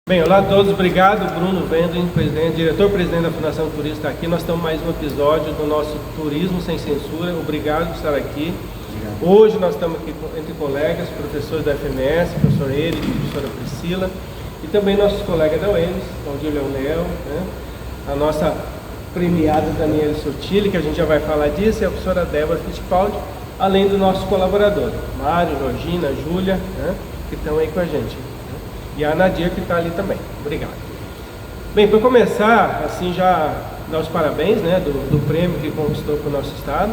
Bem, olá a todos, obrigado. Bruno Wendling, diretor-presidente da Fundação Turismo, está aqui. Nós estamos mais um episódio do nosso Turismo Sem Censura. Obrigado por estar aqui. Hoje nós estamos aqui entre colegas, professores da FMS, professor Eric, professora Priscila, e também nossos colegas da UEMS, Valdir Leonel, né? A nossa premiada Daniela Sotile, que a gente já vai falar disso, e a professora Débora Fittipaldi, além dos nossos colaboradores, Mário, Georgina, Júlia, né? Que estão aí com a gente. E a Nadia, que está ali também. Obrigado. Bem, para começar, assim, já dar os parabéns, né, do prêmio que conquistou para o nosso estado,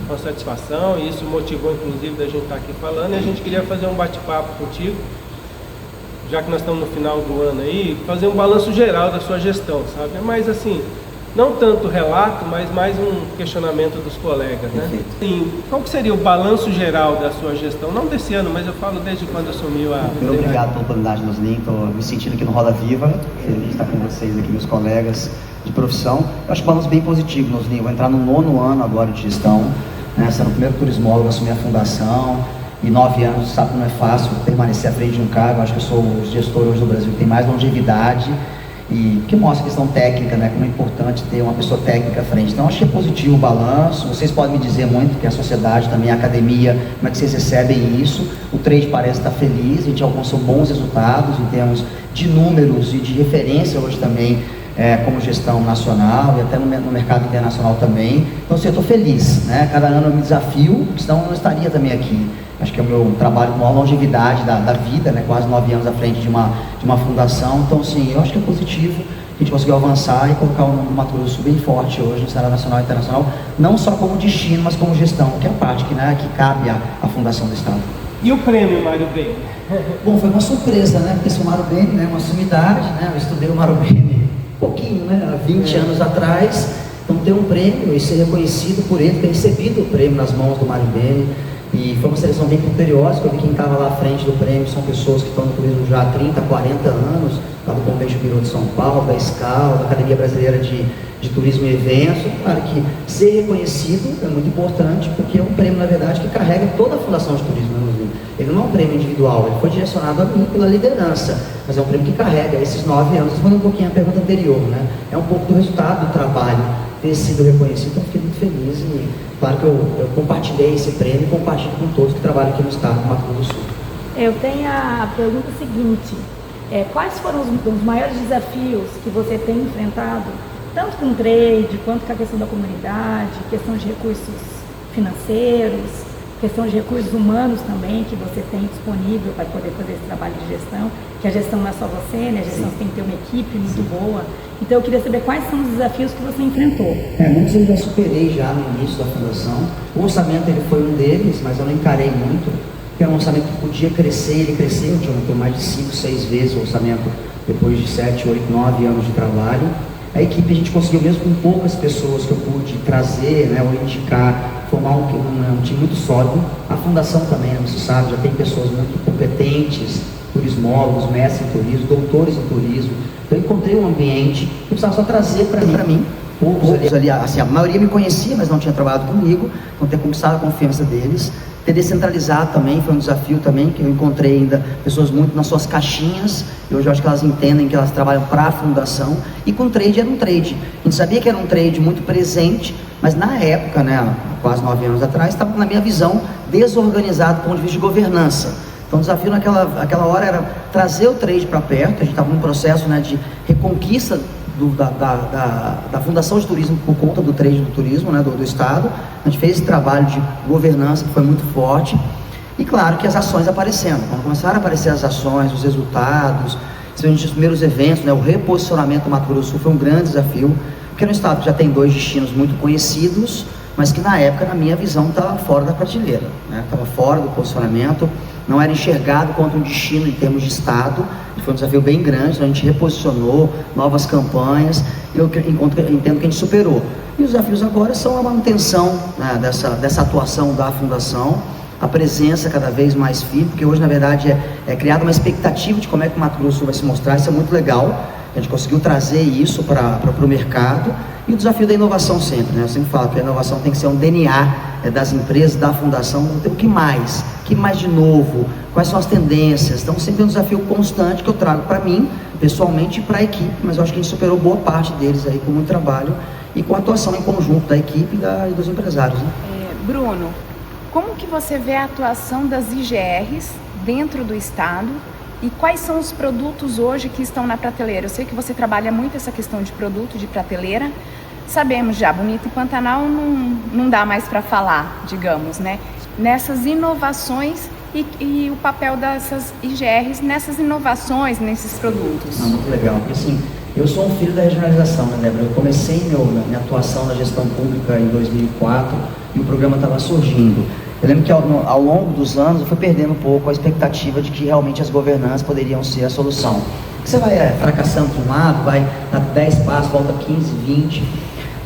com satisfação, e isso motivou, inclusive, da gente estar aqui falando, e a gente queria fazer um bate-papo contigo, já que nós estamos no final do ano aí, fazer um balanço geral da sua gestão, sabe? Mas, assim, não tanto relato, mas mais um questionamento dos colegas, né? Sim, qual que seria o balanço geral da sua gestão? Não desse ano, mas eu falo desde quando assumiu a... Muito obrigado pela oportunidade, Nosnin. Estou me sentindo aqui no Roda Viva, feliz de estar com vocês aqui, meus colegas de profissão. Eu acho que o balanço bem positivo, Nosnin. Vou entrar no 9º ano agora de gestão, né? Sendo o primeiro turismólogo a assumir a fundação, e 9 anos, sabe que não é fácil permanecer à frente de um cargo. Eu acho que eu sou o gestor hoje do Brasil que tem mais longevidade, e que mostra a questão técnica, né, como é importante ter uma pessoa técnica à frente. Então, acho que é positivo o balanço. Vocês podem me dizer muito que a sociedade também, a academia, como é que vocês recebem isso. O trade parece estar feliz, a gente alcançou bons resultados em termos de números e de referência hoje também, como gestão nacional e até no mercado internacional também. Então, assim, eu estou feliz, né? Cada ano eu me desafio, senão eu não estaria também aqui. Acho que é o meu trabalho com maior longevidade da vida, né? Quase 9 anos à frente de uma fundação. Então, sim, eu acho que é positivo. A gente conseguiu avançar e colocar o nome do Mato Grosso bem forte hoje no cenário nacional e internacional, não só como destino, mas como gestão, que é a parte que cabe à fundação do Estado. E o prêmio Mário Bene? Bom, foi uma surpresa, né? Porque esse Mário Bene, né, uma sumidade, né? Eu estudei o Mário Bene um pouquinho, né? Há 20 anos atrás. Então, ter um prêmio e ser reconhecido por ele, ter recebido o prêmio nas mãos do Mário Bene. E foi uma seleção bem criteriosa, que eu vi quem estava lá à frente do prêmio são pessoas que estão no turismo já há 30, 40 anos, lá do Convention Bureau de São Paulo, da SCAL, da Academia Brasileira de Turismo e Eventos. Claro que ser reconhecido é muito importante, porque é um prêmio, na verdade, que carrega toda a Fundação de Turismo, né? Ele não é um prêmio individual, ele foi direcionado a mim pela liderança, mas é um prêmio que carrega esses 9 anos. Respondendo um pouquinho a pergunta anterior, né? É um pouco do resultado do trabalho ter sido reconhecido, então fiquei muito feliz e claro que eu compartilhei esse prêmio e compartilho com todos que trabalham aqui no estado do Mato Grosso do Sul. Eu tenho a pergunta seguinte, quais foram os maiores desafios que você tem enfrentado, tanto com o trade, quanto com a questão da comunidade, questão de recursos financeiros, questão de recursos humanos também, que você tem disponível para poder fazer esse trabalho de gestão, que a gestão não é só você, né? A gestão tem que ter uma equipe muito boa. Então eu queria saber quais são os desafios que você enfrentou. Muitos eu já superei já no início da fundação. O orçamento ele foi um deles, mas eu não encarei muito, porque era um orçamento que podia crescer, ele cresceu, eu tenho mais de 5, 6 vezes o orçamento depois de 7, 8, 9 anos de trabalho. A equipe a gente conseguiu, mesmo com poucas pessoas que eu pude trazer, né, ou indicar, formar um time muito sólido. A fundação também, você sabe, já tem pessoas muito competentes, turismólogos, mestres em turismo, doutores em turismo. Então eu encontrei um ambiente que eu precisava só trazer para mim. Poucos ali, assim, a maioria me conhecia, mas não tinha trabalhado comigo, então ter conquistado a confiança deles. Ter descentralizado também foi um desafio também, que eu encontrei ainda pessoas muito nas suas caixinhas, e hoje eu acho que elas entendem que elas trabalham para a fundação, e com trade era um trade. A gente sabia que era um trade muito presente, mas na época, né, há quase 9 anos atrás, estava, na minha visão, desorganizado do ponto de vista de governança. Então o desafio naquela hora era trazer o trade para perto. A gente estava num processo, né, de reconquista da Fundação de Turismo por conta do trade do turismo, né, do Estado. A gente fez esse trabalho de governança que foi muito forte, e claro que as ações aparecendo. Quando começaram a aparecer as ações, os resultados, os primeiros eventos, né, o reposicionamento do Mato Grosso do Sul foi um grande desafio, porque no Estado já tem 2 destinos muito conhecidos, mas que na época, na minha visão, estava fora da prateleira, né? Estava fora do posicionamento, não era enxergado quanto um destino em termos de Estado. Foi um desafio bem grande, a gente reposicionou, novas campanhas, e eu entendo que a gente superou. E os desafios agora são a manutenção, né, dessa atuação da fundação, a presença cada vez mais firme, porque hoje, na verdade, é criada uma expectativa de como é que o Mato Grosso vai se mostrar. Isso é muito legal, a gente conseguiu trazer isso para o mercado, E o desafio da inovação sempre, né? Eu sempre falo que a inovação tem que ser um DNA das empresas, da fundação. Então, o que mais? O que mais de novo? Quais são as tendências? Então, sempre é um desafio constante que eu trago para mim, pessoalmente, e para a equipe. Mas eu acho que a gente superou boa parte deles aí com muito trabalho e com a atuação em conjunto da equipe e dos empresários, né? Bruno, como que você vê a atuação das IGRs dentro do Estado? E quais são os produtos hoje que estão na prateleira? Eu sei que você trabalha muito essa questão de produto de prateleira. Sabemos já, Bonito e Pantanal não dá mais para falar, digamos, né? Nessas inovações e o papel dessas IGRs nessas inovações, nesses produtos. Muito legal, porque assim, eu sou um filho da regionalização, né, Débora? Eu comecei minha atuação na gestão pública em 2004 e o programa estava surgindo. Eu lembro que ao longo dos anos eu fui perdendo um pouco a expectativa de que realmente as governanças poderiam ser a solução. Você vai fracassando de um lado, vai dar 10 passos, volta 15, 20.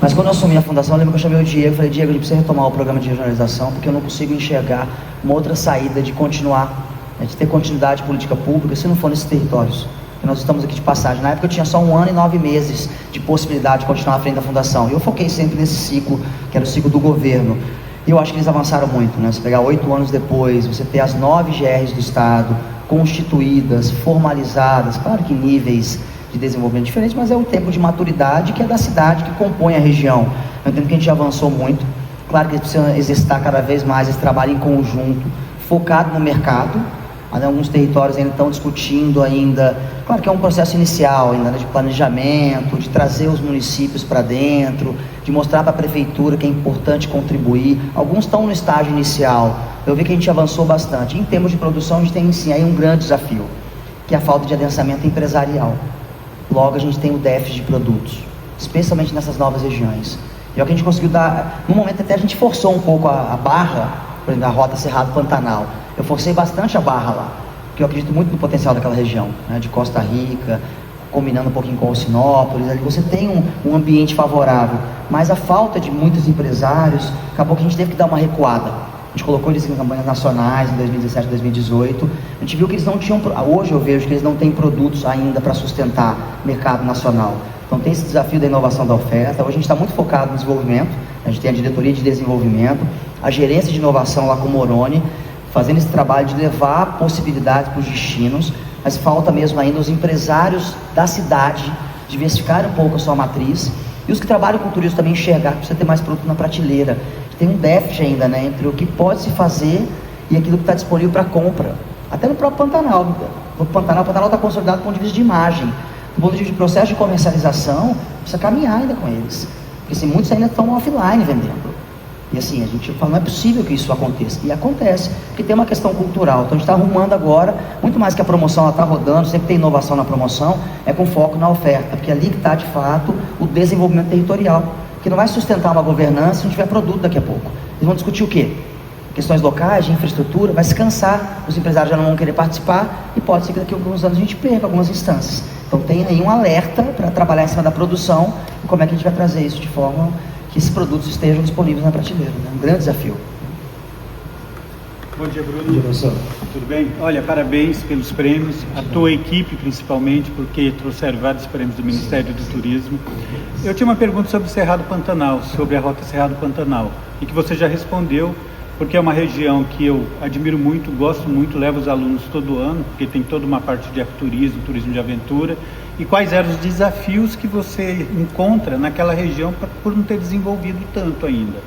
Mas quando eu assumi a fundação, eu lembro que eu chamei o Diego e falei: Diego, a gente precisa retomar o programa de regionalização, porque eu não consigo enxergar uma outra saída de continuar, de ter continuidade de política pública, se não for nesses territórios. E nós estamos aqui de passagem. Na época eu tinha só 1 ano e 9 meses de possibilidade de continuar à frente da fundação. E eu foquei sempre nesse ciclo, que era o ciclo do governo. E eu acho que eles avançaram muito, né? Você pegar 8 anos depois, você ter as 9 GRs do Estado constituídas, formalizadas, claro que níveis de desenvolvimento diferentes, mas é um tempo de maturidade que é da cidade, que compõe a região. Eu entendo que a gente avançou muito. Claro que eles precisam exercitar cada vez mais esse trabalho em conjunto, focado no mercado. Alguns territórios ainda estão discutindo ainda, claro que é um processo inicial ainda, né, de planejamento, de trazer os municípios para dentro, de mostrar para a prefeitura que é importante contribuir. Alguns estão no estágio inicial. Eu vi que a gente avançou bastante. Em termos de produção, a gente tem sim aí um grande desafio, que é a falta de adensamento empresarial. Logo, a gente tem o déficit de produtos, especialmente nessas novas regiões. E é o que a gente conseguiu dar, no momento até a gente forçou um pouco a barra, por exemplo, a rota Cerrado-Pantanal. Eu forcei bastante a barra lá, porque eu acredito muito no potencial daquela região, né, de Costa Rica, combinando um pouquinho com Alcinópolis. Ali você tem um ambiente favorável, mas a falta de muitos empresários, acabou que a gente teve que dar uma recuada. A gente colocou eles em campanhas nacionais em 2017, 2018. A gente viu que eles não tinham, hoje eu vejo que eles não têm produtos ainda para sustentar mercado nacional. Então tem esse desafio da inovação da oferta. Hoje a gente está muito focado no desenvolvimento. A gente tem a diretoria de desenvolvimento, a gerência de inovação lá com o Moroni, fazendo esse trabalho de levar possibilidades para os destinos, mas falta mesmo ainda os empresários da cidade diversificarem um pouco a sua matriz, e os que trabalham com turismo também enxergar que precisa ter mais produto na prateleira. Tem um déficit ainda, né, entre o que pode se fazer e aquilo que está disponível para compra. Até no próprio Pantanal. O Pantanal está consolidado do ponto de vista de imagem. Do ponto de vista de processo de comercialização, precisa caminhar ainda com eles. Porque assim, muitos ainda estão offline vendendo. E assim, a gente fala, não é possível que isso aconteça. E acontece, porque tem uma questão cultural. Então a gente está arrumando agora, muito mais que a promoção, ela está rodando, sempre tem inovação na promoção, é com foco na oferta, porque ali que está de fato o desenvolvimento territorial, que não vai sustentar uma governança se não tiver produto daqui a pouco. Eles vão discutir o quê? Questões locais, de infraestrutura, vai se cansar, os empresários já não vão querer participar, e pode ser que daqui a alguns anos a gente perca algumas instâncias. Então tem aí um alerta para trabalhar em cima da produção, e como é que a gente vai trazer isso de forma que esses produtos estejam disponíveis na prateleira, né? Um grande desafio. Bom dia, Bruno. Bom dia, professor. Tudo bem? Olha, parabéns pelos prêmios, a tua equipe principalmente, porque trouxeram vários prêmios do Ministério do Turismo. Eu tinha uma pergunta sobre o Cerrado Pantanal, sobre a rota Cerrado Pantanal, e que você já respondeu, porque é uma região que eu admiro muito, gosto muito, levo os alunos todo ano, porque tem toda uma parte de ecoturismo, turismo de aventura. E quais eram os desafios que você encontra naquela região por não ter desenvolvido tanto ainda?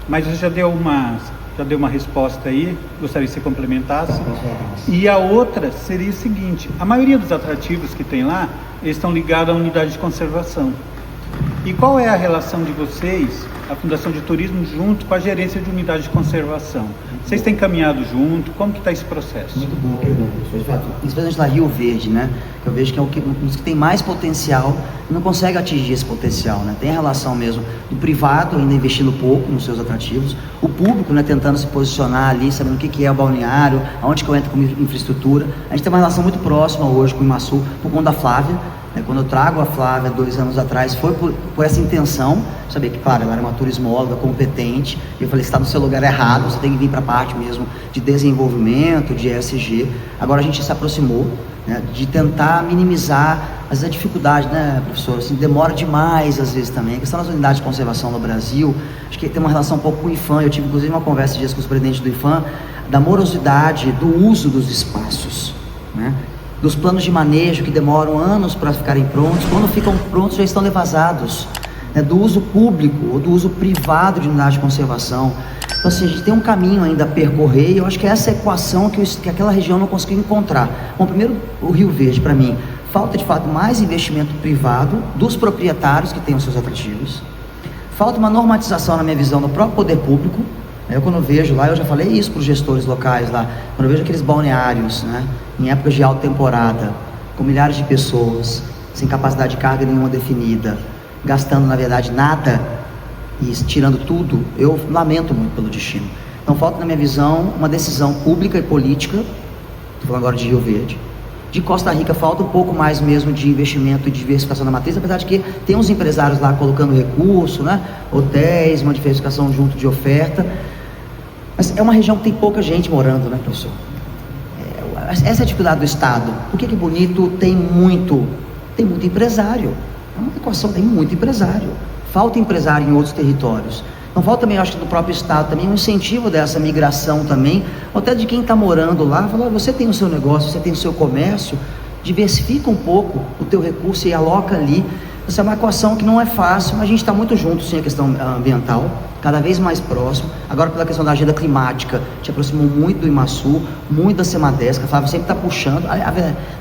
Mas você já deu uma resposta aí, gostaria que você complementasse. E a outra seria o seguinte: a maioria dos atrativos que tem lá, eles estão ligados à unidade de conservação. E qual é a relação de vocês, a Fundação de Turismo, junto com a gerência de unidade de conservação? Vocês têm caminhado junto? Como que está esse processo? Muito boa pergunta. Especialmente na Rio Verde, né? Eu vejo que é um dos que tem mais potencial e não consegue atingir esse potencial, né? Tem a relação mesmo do privado ainda investindo pouco nos seus atrativos, o público, né, tentando se posicionar ali, sabendo o que é o balneário, aonde que eu entro com infraestrutura. A gente tem uma relação muito próxima hoje com o Imaçu, por conta da Flávia. Quando eu trago a Flávia 2 anos atrás, foi por essa intenção, saber que, claro, ela era uma turismóloga competente, e eu falei, você está no seu lugar errado, você tem que vir para a parte mesmo de desenvolvimento, de ESG. Agora a gente se aproximou, né, de tentar minimizar as dificuldades, né, professor? Assim, demora demais às vezes também. A questão das unidades de conservação no Brasil, acho que tem uma relação um pouco com o IPHAN. Eu tive inclusive uma conversa dias com os presidentes do IPHAN, da morosidade do uso dos espaços, né? Dos planos de manejo que demoram anos para ficarem prontos, quando ficam prontos já estão defasados, né? Do uso público ou do uso privado de unidade de conservação. Então assim, a gente tem um caminho ainda a percorrer, e eu acho que essa equação que aquela região não conseguiu encontrar. Bom, primeiro, o Rio Verde, para mim, falta de fato mais investimento privado dos proprietários que têm os seus atrativos, falta uma normatização, na minha visão, do próprio poder público. Eu, quando vejo lá, eu já falei isso para os gestores locais lá, quando eu vejo aqueles balneários, né, em épocas de alta temporada, com milhares de pessoas, sem capacidade de carga nenhuma definida, gastando na verdade nada e tirando tudo, eu lamento muito pelo destino. Então falta, na minha visão, uma decisão pública e política, estou falando agora de Rio Verde. De Costa Rica falta um pouco mais mesmo de investimento e diversificação da matriz, apesar de que tem uns empresários lá colocando recurso, né, hotéis, uma diversificação junto de oferta. Mas é uma região que tem pouca gente morando, né, professor? Essa é a dificuldade do Estado. Por que Bonito tem muito empresário? É uma equação, tem muito empresário. Falta empresário em outros territórios. Não falta também, acho que do próprio Estado também, um incentivo dessa migração também, ou até de quem está morando lá, falar, você tem o seu negócio, você tem o seu comércio, diversifica um pouco o teu recurso e aloca ali. Essa é uma equação que não é fácil, mas a gente está muito junto, sim, a questão ambiental, cada vez mais próximo. Agora, pela questão da agenda climática, te aproximou muito do IMASU, muito da Semadesc, a Flávia sempre está puxando.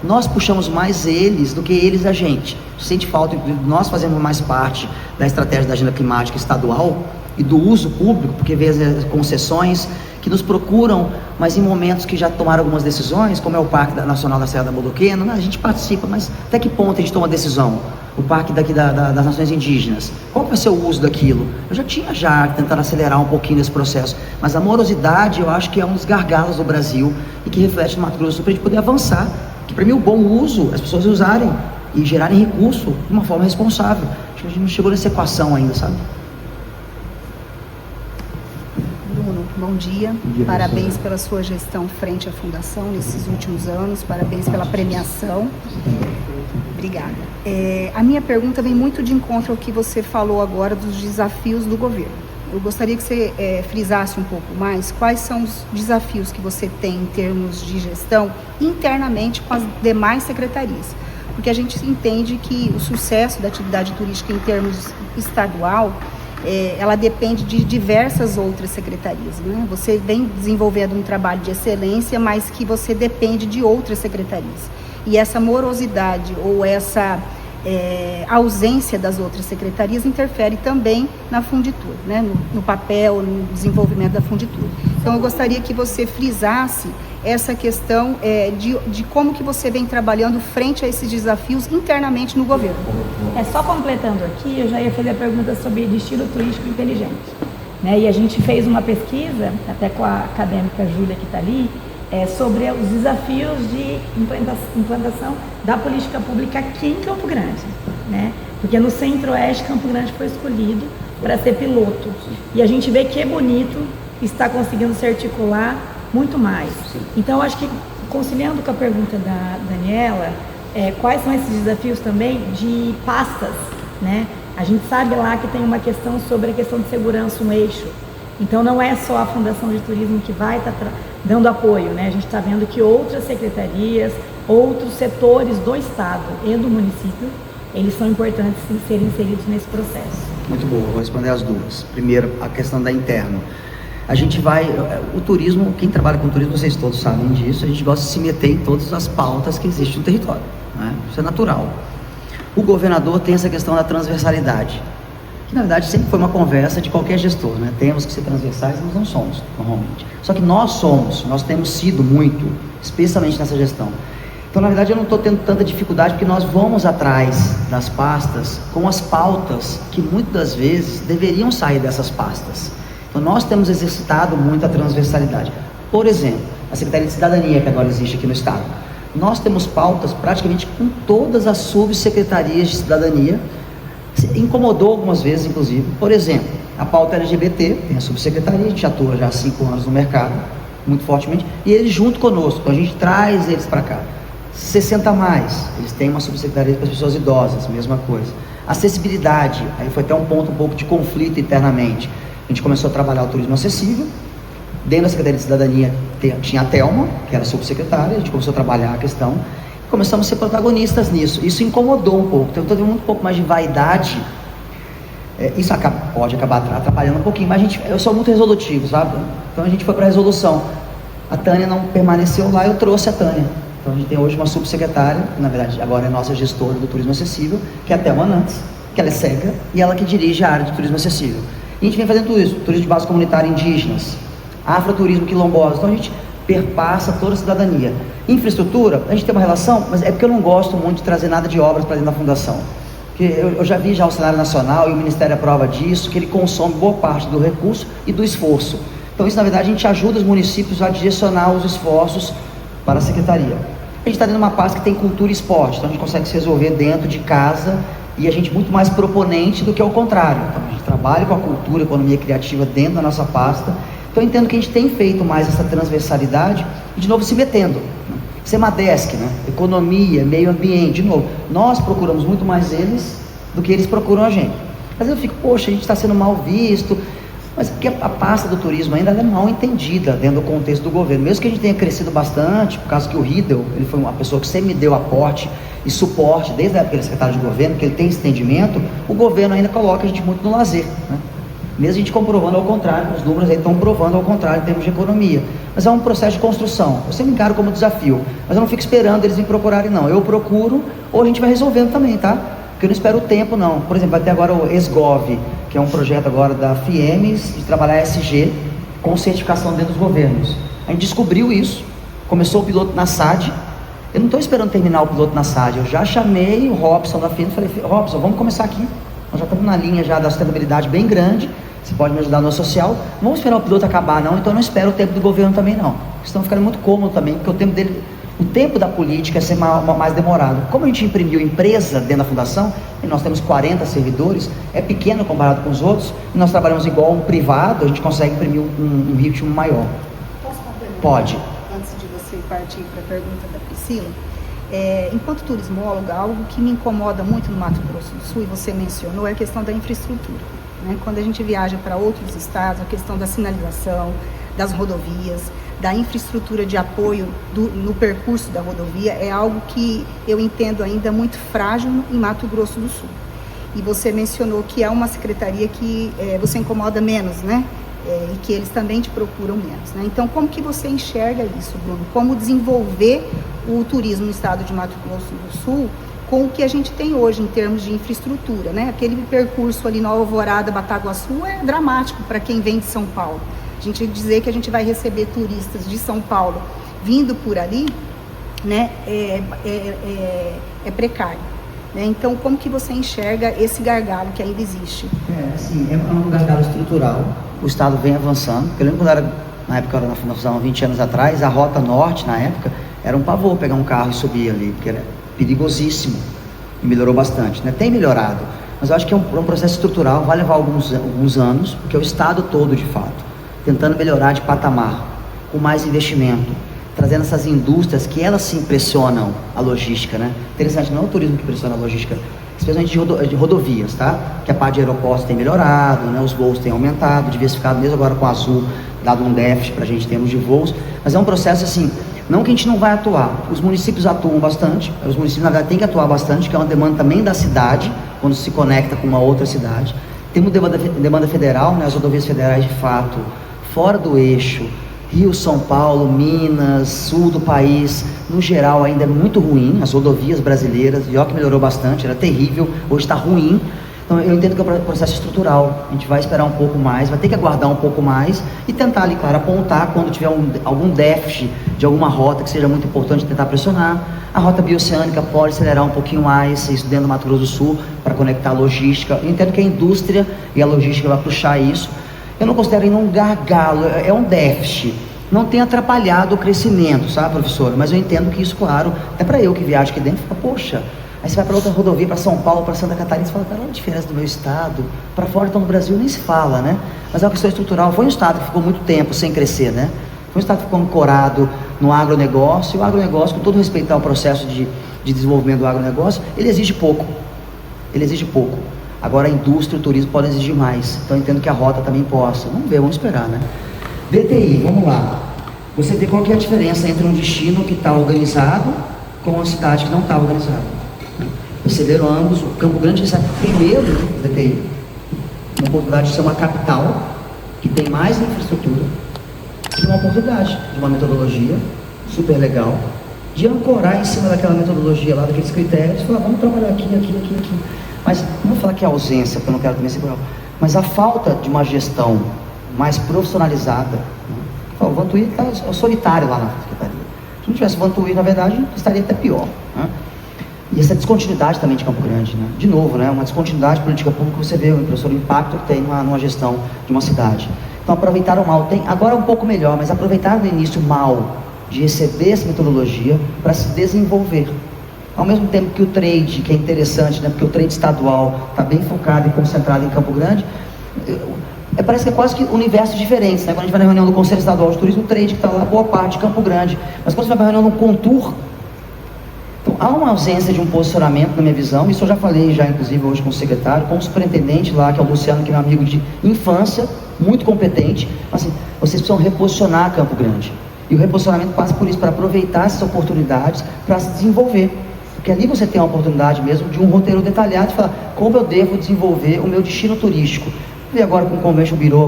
Nós puxamos mais eles do que eles a gente. Sente falta, nós fazemos mais parte da estratégia da agenda climática estadual e do uso público, porque vê as concessões que nos procuram, mas em momentos que já tomaram algumas decisões, como é o Parque Nacional da Serra da Bodoquena, a gente participa, mas até que ponto a gente toma decisão? O Parque daqui das Nações Indígenas, qual vai ser o uso daquilo? Eu já tinha tentado acelerar um pouquinho esse processo, mas a morosidade eu acho que é um dos gargalos do Brasil e que reflete no Mato Grosso do Sul para a gente poder avançar, que para mim o bom uso, as pessoas usarem e gerarem recurso de uma forma responsável. Acho que a gente não chegou nessa equação ainda, sabe? Bom dia, parabéns pela sua gestão frente à Fundação nesses últimos anos, parabéns pela premiação. Obrigada. A minha pergunta vem muito de encontro ao que você falou agora dos desafios do governo. Eu gostaria que você frisasse um pouco mais quais são os desafios que você tem em termos de gestão internamente com as demais secretarias, porque a gente entende que o sucesso da atividade turística em termos estadual ela depende de diversas outras secretarias, né? Você vem desenvolvendo um trabalho de excelência, mas que você depende de outras secretarias. E essa morosidade ou essa ausência das outras secretarias interfere também na Funditur, né? No papel, no desenvolvimento da Funditur. Então eu gostaria que você frisasse essa questão de como que você vem trabalhando frente a esses desafios internamente no governo. Só completando aqui, eu já ia fazer a pergunta sobre destino turístico inteligente, né? E a gente fez uma pesquisa, até com a acadêmica Júlia que está ali, sobre os desafios de implantação da política pública aqui em Campo Grande, né? Porque no Centro-Oeste, Campo Grande foi escolhido para ser piloto. E a gente vê que é bonito, está conseguindo se articular muito mais. Então, eu acho que, conciliando com a pergunta da Daniela, quais são esses desafios também de pastas, né? A gente sabe lá que tem uma questão sobre a questão de segurança, um eixo. Então, não é só a Fundação de Turismo que vai estar dando apoio, né? A gente está vendo que outras secretarias, outros setores do Estado e do município, eles são importantes em serem inseridos nesse processo. Muito bom, vou responder as duas. Primeiro, a questão da interna. A gente o turismo, quem trabalha com turismo, vocês todos sabem disso, a gente gosta de se meter em todas as pautas que existem no território, né? Isso é natural. O governador tem essa questão da transversalidade, que na verdade sempre foi uma conversa de qualquer gestor, né? Temos que ser transversais, mas não somos, normalmente. Só que nós temos sido muito, especialmente nessa gestão. Então, na verdade, eu não estou tendo tanta dificuldade, porque nós vamos atrás das pastas com as pautas que muitas das vezes deveriam sair dessas pastas. Então, nós temos exercitado muito a transversalidade. Por exemplo, a Secretaria de Cidadania, que agora existe aqui no Estado. Nós temos pautas praticamente com todas as subsecretarias de cidadania. Incomodou algumas vezes, inclusive. Por exemplo, a pauta LGBT, tem a subsecretaria, a gente atua já há 5 anos no mercado, muito fortemente, e eles junto conosco, a gente traz eles para cá. 60 a mais, eles têm uma subsecretaria para as pessoas idosas, mesma coisa. Acessibilidade, aí foi até um ponto um pouco de conflito internamente. A gente começou a trabalhar o turismo acessível. Dentro da Secretaria de Cidadania tinha a Thelma, que era subsecretária, a gente começou a trabalhar a questão. Começamos a ser protagonistas nisso. Isso incomodou um pouco, então teve um pouco mais de vaidade. Isso pode acabar atrapalhando um pouquinho, mas eu sou muito resolutivo, sabe? Então a gente foi para a resolução. A Tânia não permaneceu lá, eu trouxe a Tânia. Então a gente tem hoje uma subsecretária, que na verdade agora é nossa gestora do turismo acessível, que é a Thelma Nantes, que ela é cega e ela que dirige a área de turismo acessível. E a gente vem fazendo tudo isso, turismo de base comunitária indígenas, afroturismo quilombosa, então a gente perpassa toda a cidadania. Infraestrutura, a gente tem uma relação, mas é porque eu não gosto muito de trazer nada de obras para dentro da fundação. Porque eu já vi já o cenário nacional e o Ministério é prova disso, que ele consome boa parte do recurso e do esforço. Então isso na verdade a gente ajuda os municípios a direcionar os esforços para a Secretaria. A gente está dentro de uma pasta que tem cultura e esporte, então a gente consegue se resolver dentro de casa e a gente muito mais proponente do que ao contrário. Então a gente trabalha com a cultura, economia criativa dentro da nossa pasta. Então eu entendo que a gente tem feito mais essa transversalidade e de novo se metendo. Semadesc, né? Economia, meio ambiente, de novo. Nós procuramos muito mais eles do que eles procuram a gente. Às vezes eu fico, poxa, a gente está sendo mal visto, mas é porque a pasta do turismo ainda é mal entendida dentro do contexto do governo. Mesmo que a gente tenha crescido bastante, por causa que o Riedel, ele foi uma pessoa que sempre me deu aporte e suporte, desde a época que ele é secretário de governo, que ele tem esse entendimento, o governo ainda coloca a gente muito no lazer, né? Mesmo a gente comprovando ao contrário, os números aí estão provando ao contrário em termos de economia. Mas é um processo de construção, eu sempre encaro como desafio, mas eu não fico esperando eles me procurarem não, eu procuro, ou a gente vai resolvendo também, tá? Porque eu não espero o tempo não. Por exemplo, vai ter agora o ESGOV, que é um projeto agora da FIEMES, de trabalhar SG com certificação dentro dos governos. A gente descobriu isso, começou o piloto na SAD, eu não estou esperando terminar o piloto na SAD, eu já chamei o Robson da FIEMES e falei, Robson, vamos começar aqui. Nós já estamos na linha já da sustentabilidade bem grande, você pode me ajudar no social, não vamos esperar o piloto acabar não, então eu não espero o tempo do governo também não, estão ficando muito cômodo também, porque o tempo da política é ser mais demorado. Como a gente imprimiu empresa dentro da fundação, e nós temos 40 servidores, é pequeno comparado com os outros, e nós trabalhamos igual um privado, a gente consegue imprimir um ritmo maior. Posso uma pergunta? Pode. Antes de você partir para a pergunta da Priscila, enquanto turismóloga, algo que me incomoda muito no Mato Grosso do Sul, e você mencionou, é a questão da infraestrutura. Né? Quando a gente viaja para outros estados, a questão da sinalização, das rodovias, da infraestrutura de apoio no percurso da rodovia, é algo que eu entendo ainda muito frágil em Mato Grosso do Sul. E você mencionou que é uma secretaria que você incomoda menos, né? E que eles também te procuram menos, né? Então, como que você enxerga isso, Bruno? Como desenvolver o turismo no estado de Mato Grosso do Sul com o que a gente tem hoje em termos de infraestrutura, né? Aquele percurso ali na Alvorada, Bataguaçu, é dramático para quem vem de São Paulo. A gente dizer que a gente vai receber turistas de São Paulo vindo por ali, né? É precário. Né? Então, como que você enxerga esse gargalo que ainda existe? Assim, é um gargalo estrutural. O Estado vem avançando. Eu lembro quando na época eu era na fundação, 20 anos atrás, a Rota Norte, na época, era um pavor pegar um carro e subir ali, porque era perigosíssimo. E melhorou bastante, né? Tem melhorado, mas eu acho que é um processo estrutural, vai levar alguns anos, porque é o Estado todo, de fato, tentando melhorar de patamar, com mais investimento, trazendo essas indústrias que elas se impressionam a logística, né? Interessante, não é o turismo que impressiona a logística, especialmente de rodovias, tá? Que a parte de aeroportos tem melhorado, né? Os voos têm aumentado, diversificado, mesmo agora com a Azul, dado um déficit para a gente em termos de voos, mas é um processo assim, não que a gente não vai atuar, os municípios atuam bastante, os municípios na verdade têm que atuar bastante, que é uma demanda também da cidade, quando se conecta com uma outra cidade. Temos demanda federal, né? As rodovias federais de fato, fora do eixo, Rio, São Paulo, Minas, sul do país, no geral ainda é muito ruim, as rodovias brasileiras, e ó que melhorou bastante, era terrível, hoje está ruim. Então eu entendo que é um processo estrutural, a gente vai esperar um pouco mais, vai ter que aguardar um pouco mais e tentar ali, claro, apontar quando tiver algum déficit de alguma rota que seja muito importante, tentar pressionar. A rota bioceânica pode acelerar um pouquinho mais, isso dentro do Mato Grosso do Sul, para conectar a logística. Eu entendo que a indústria e a logística vai puxar isso. Eu não considero ainda um gargalo, é um déficit. Não tem atrapalhado o crescimento, sabe, professora? Mas eu entendo que isso, claro, até para eu que viajo aqui dentro, fica, poxa, aí você vai para outra rodovia, para São Paulo, para Santa Catarina, você fala, cara, olha a diferença do meu estado, para fora, então no Brasil nem se fala, né? Mas é uma questão estrutural, foi um estado que ficou muito tempo sem crescer, né? Então o Estado ficou ancorado no agronegócio, e o agronegócio, com todo respeito ao processo de desenvolvimento do agronegócio, ele exige pouco. Agora a indústria e o turismo podem exigir mais. Então eu entendo que a rota também possa. Vamos ver, vamos esperar, né? DTI, vamos lá. Você vê qual que é a diferença entre um destino que está organizado com uma cidade que não está organizada. Perceberam ambos? O Campo Grande recebe primeiro do DTI, uma oportunidade de ser uma capital que tem mais infraestrutura, e uma oportunidade de uma metodologia super legal, de ancorar em cima daquela metodologia lá, daqueles critérios, e falar, vamos trabalhar aqui. Mas não vou falar que é ausência, porque eu não quero também segurar, mas a falta de uma gestão mais profissionalizada. O Vantuí está solitário lá na secretaria. Se não tivesse Vantuí, na verdade, estaria até pior, né? E essa descontinuidade também de Campo Grande, né? De novo, né? Uma descontinuidade de política pública, você vê, professor, o impacto que tem numa gestão de uma cidade. Então aproveitaram mal, agora é um pouco melhor, mas aproveitaram no início mal de receber essa metodologia para se desenvolver. Ao mesmo tempo que o trade, que é interessante, né? Porque o trade estadual está bem focado e concentrado em Campo Grande, parece que é quase que universos diferentes, né? Quando a gente vai na reunião do Conselho Estadual de Turismo, o trade que está lá, boa parte de Campo Grande, mas quando você vai para a reunião do Contour, então há uma ausência de um posicionamento, na minha visão. Isso eu já falei, inclusive hoje com o secretário, com o superintendente lá, que é o Luciano, que é meu amigo de infância, muito competente. Assim, vocês precisam reposicionar Campo Grande, e o reposicionamento passa por isso, para aproveitar essas oportunidades para se desenvolver, porque ali você tem a oportunidade mesmo de um roteiro detalhado, de falar como eu devo desenvolver o meu destino turístico. E agora com o Convention Bureau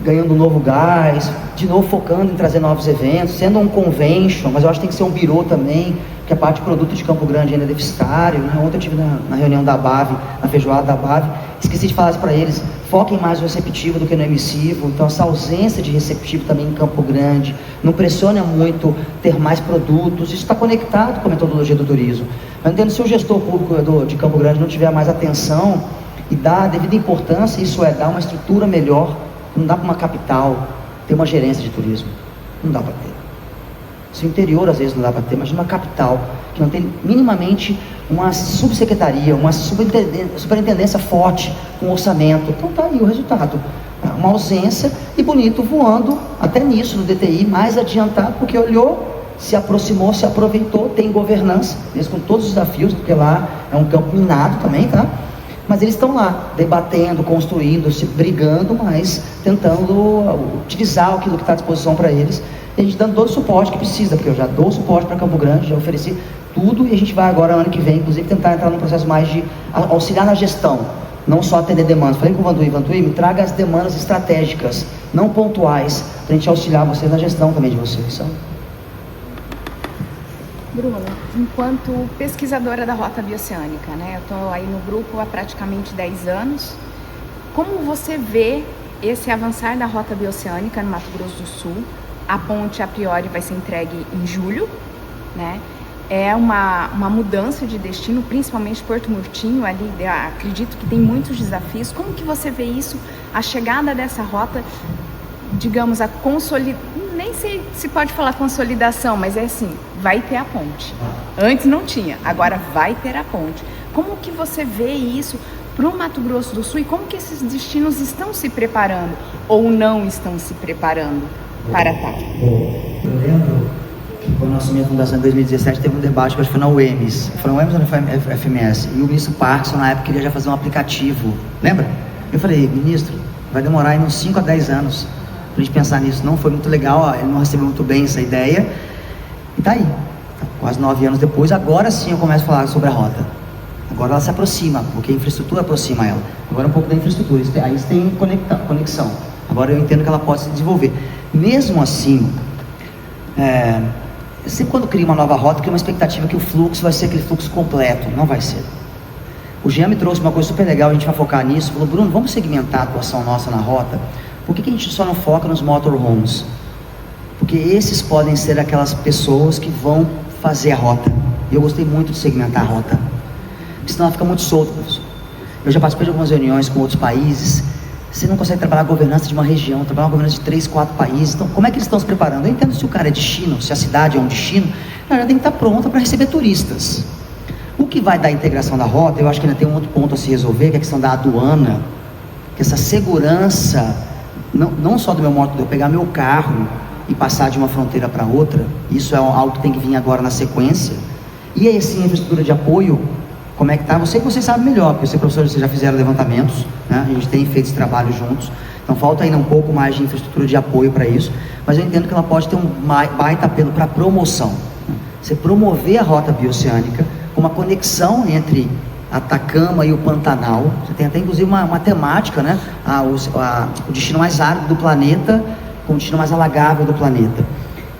ganhando um novo gás, de novo focando em trazer novos eventos, sendo um convention, mas eu acho que tem que ser um bureau também, porque a parte de produto de Campo Grande ainda é deficitário, né? Ontem eu estive na reunião da BAV, na feijoada da BAV, esqueci de falar isso para eles, foquem mais no receptivo do que no emissivo. Então essa ausência de receptivo também em Campo Grande, não pressiona muito ter mais produtos, isso está conectado com a metodologia do turismo. Mas entendo, se o gestor público de Campo Grande não tiver mais atenção e dar a devida importância, isso é dar uma estrutura melhor. Não dá para uma capital ter uma gerência de turismo, não dá para ter. Se o interior às vezes não dá para ter, mas uma capital que não tem minimamente uma subsecretaria, uma superintendência forte com orçamento, então tá aí o resultado, uma ausência. E bonito voando até nisso no DTI, mais adiantado, porque olhou, se aproximou, se aproveitou, tem governança, mesmo com todos os desafios, porque lá é um campo minado também, tá? Mas eles estão lá, debatendo, construindo, se brigando, mas tentando utilizar aquilo que está à disposição para eles. E a gente dando todo o suporte que precisa, porque eu já dou suporte para Campo Grande, já ofereci tudo, e a gente vai agora, ano que vem, inclusive, tentar entrar num processo mais de auxiliar na gestão, não só atender demandas. Falei com o Vantuí, me traga as demandas estratégicas, não pontuais, para a gente auxiliar vocês na gestão também de vocês, sabe? Bruno, enquanto pesquisadora da Rota Bioceânica, né? Eu estou aí no grupo há praticamente 10 anos. Como você vê esse avançar da Rota Bioceânica no Mato Grosso do Sul? A ponte, a priori, vai ser entregue em julho, né? É uma mudança de destino, principalmente Porto Murtinho, ali, acredito que tem muitos desafios. Como que você vê isso, a chegada dessa rota, digamos, a consolidação? Nem sei se pode falar consolidação, mas é assim, vai ter a ponte. Antes não tinha, agora vai ter a ponte. Como que você vê isso para o Mato Grosso do Sul e como que esses destinos estão se preparando ou não estão se preparando para tal? Eu lembro que quando nós assumimos a fundação em 2017, teve um debate que acho que foi na UEMS. Foi na UEMS ou na FMS? E o ministro Parkinson, na época, queria já fazer um aplicativo. Lembra? Eu falei, ministro, vai demorar aí uns 5 a 10 anos pra gente pensar nisso. Não foi muito legal, ele não recebeu muito bem essa ideia. E tá aí, quase 9 anos depois, agora sim eu começo a falar sobre a rota. Agora ela se aproxima, porque a infraestrutura aproxima ela. Agora um pouco da infraestrutura, aí você tem conexão. Agora eu entendo que ela pode se desenvolver. Mesmo assim, sempre quando cria uma nova rota, cria uma expectativa que o fluxo vai ser aquele fluxo completo. Não vai ser. O Jean me trouxe uma coisa super legal, a gente vai focar nisso. Falou, Bruno, vamos segmentar a atuação nossa na rota? Por que a gente só não foca nos motorhomes? Porque esses podem ser aquelas pessoas que vão fazer a rota. E eu gostei muito de segmentar a rota, porque senão ela fica muito solta. Eu já participei de algumas reuniões com outros países. Você não consegue trabalhar a governança de uma região, trabalhar uma governança de 3, 4 países. Então, como é que eles estão se preparando? Eu entendo se o cara é destino, se a cidade é um destino, ela tem que estar pronta para receber turistas. O que vai dar a integração da rota, eu acho que ainda tem um outro ponto a se resolver, que é a questão da aduana, que essa segurança, não só do meu moto, de eu pegar meu carro e passar de uma fronteira para outra, isso é algo que tem que vir agora na sequência. E aí, assim, a infraestrutura de apoio, como é que está? Eu sei que vocês sabem melhor, porque vocês, professores, vocês já fizeram levantamentos, né? A gente tem feito esse trabalho juntos, então falta ainda um pouco mais de infraestrutura de apoio para isso, mas eu entendo que ela pode ter um baita apelo para promoção. Você promover a rota bioceânica com uma conexão entre Atacama e o Pantanal. Você tem até inclusive uma temática, né? O destino mais árido do planeta com o destino mais alagável do planeta.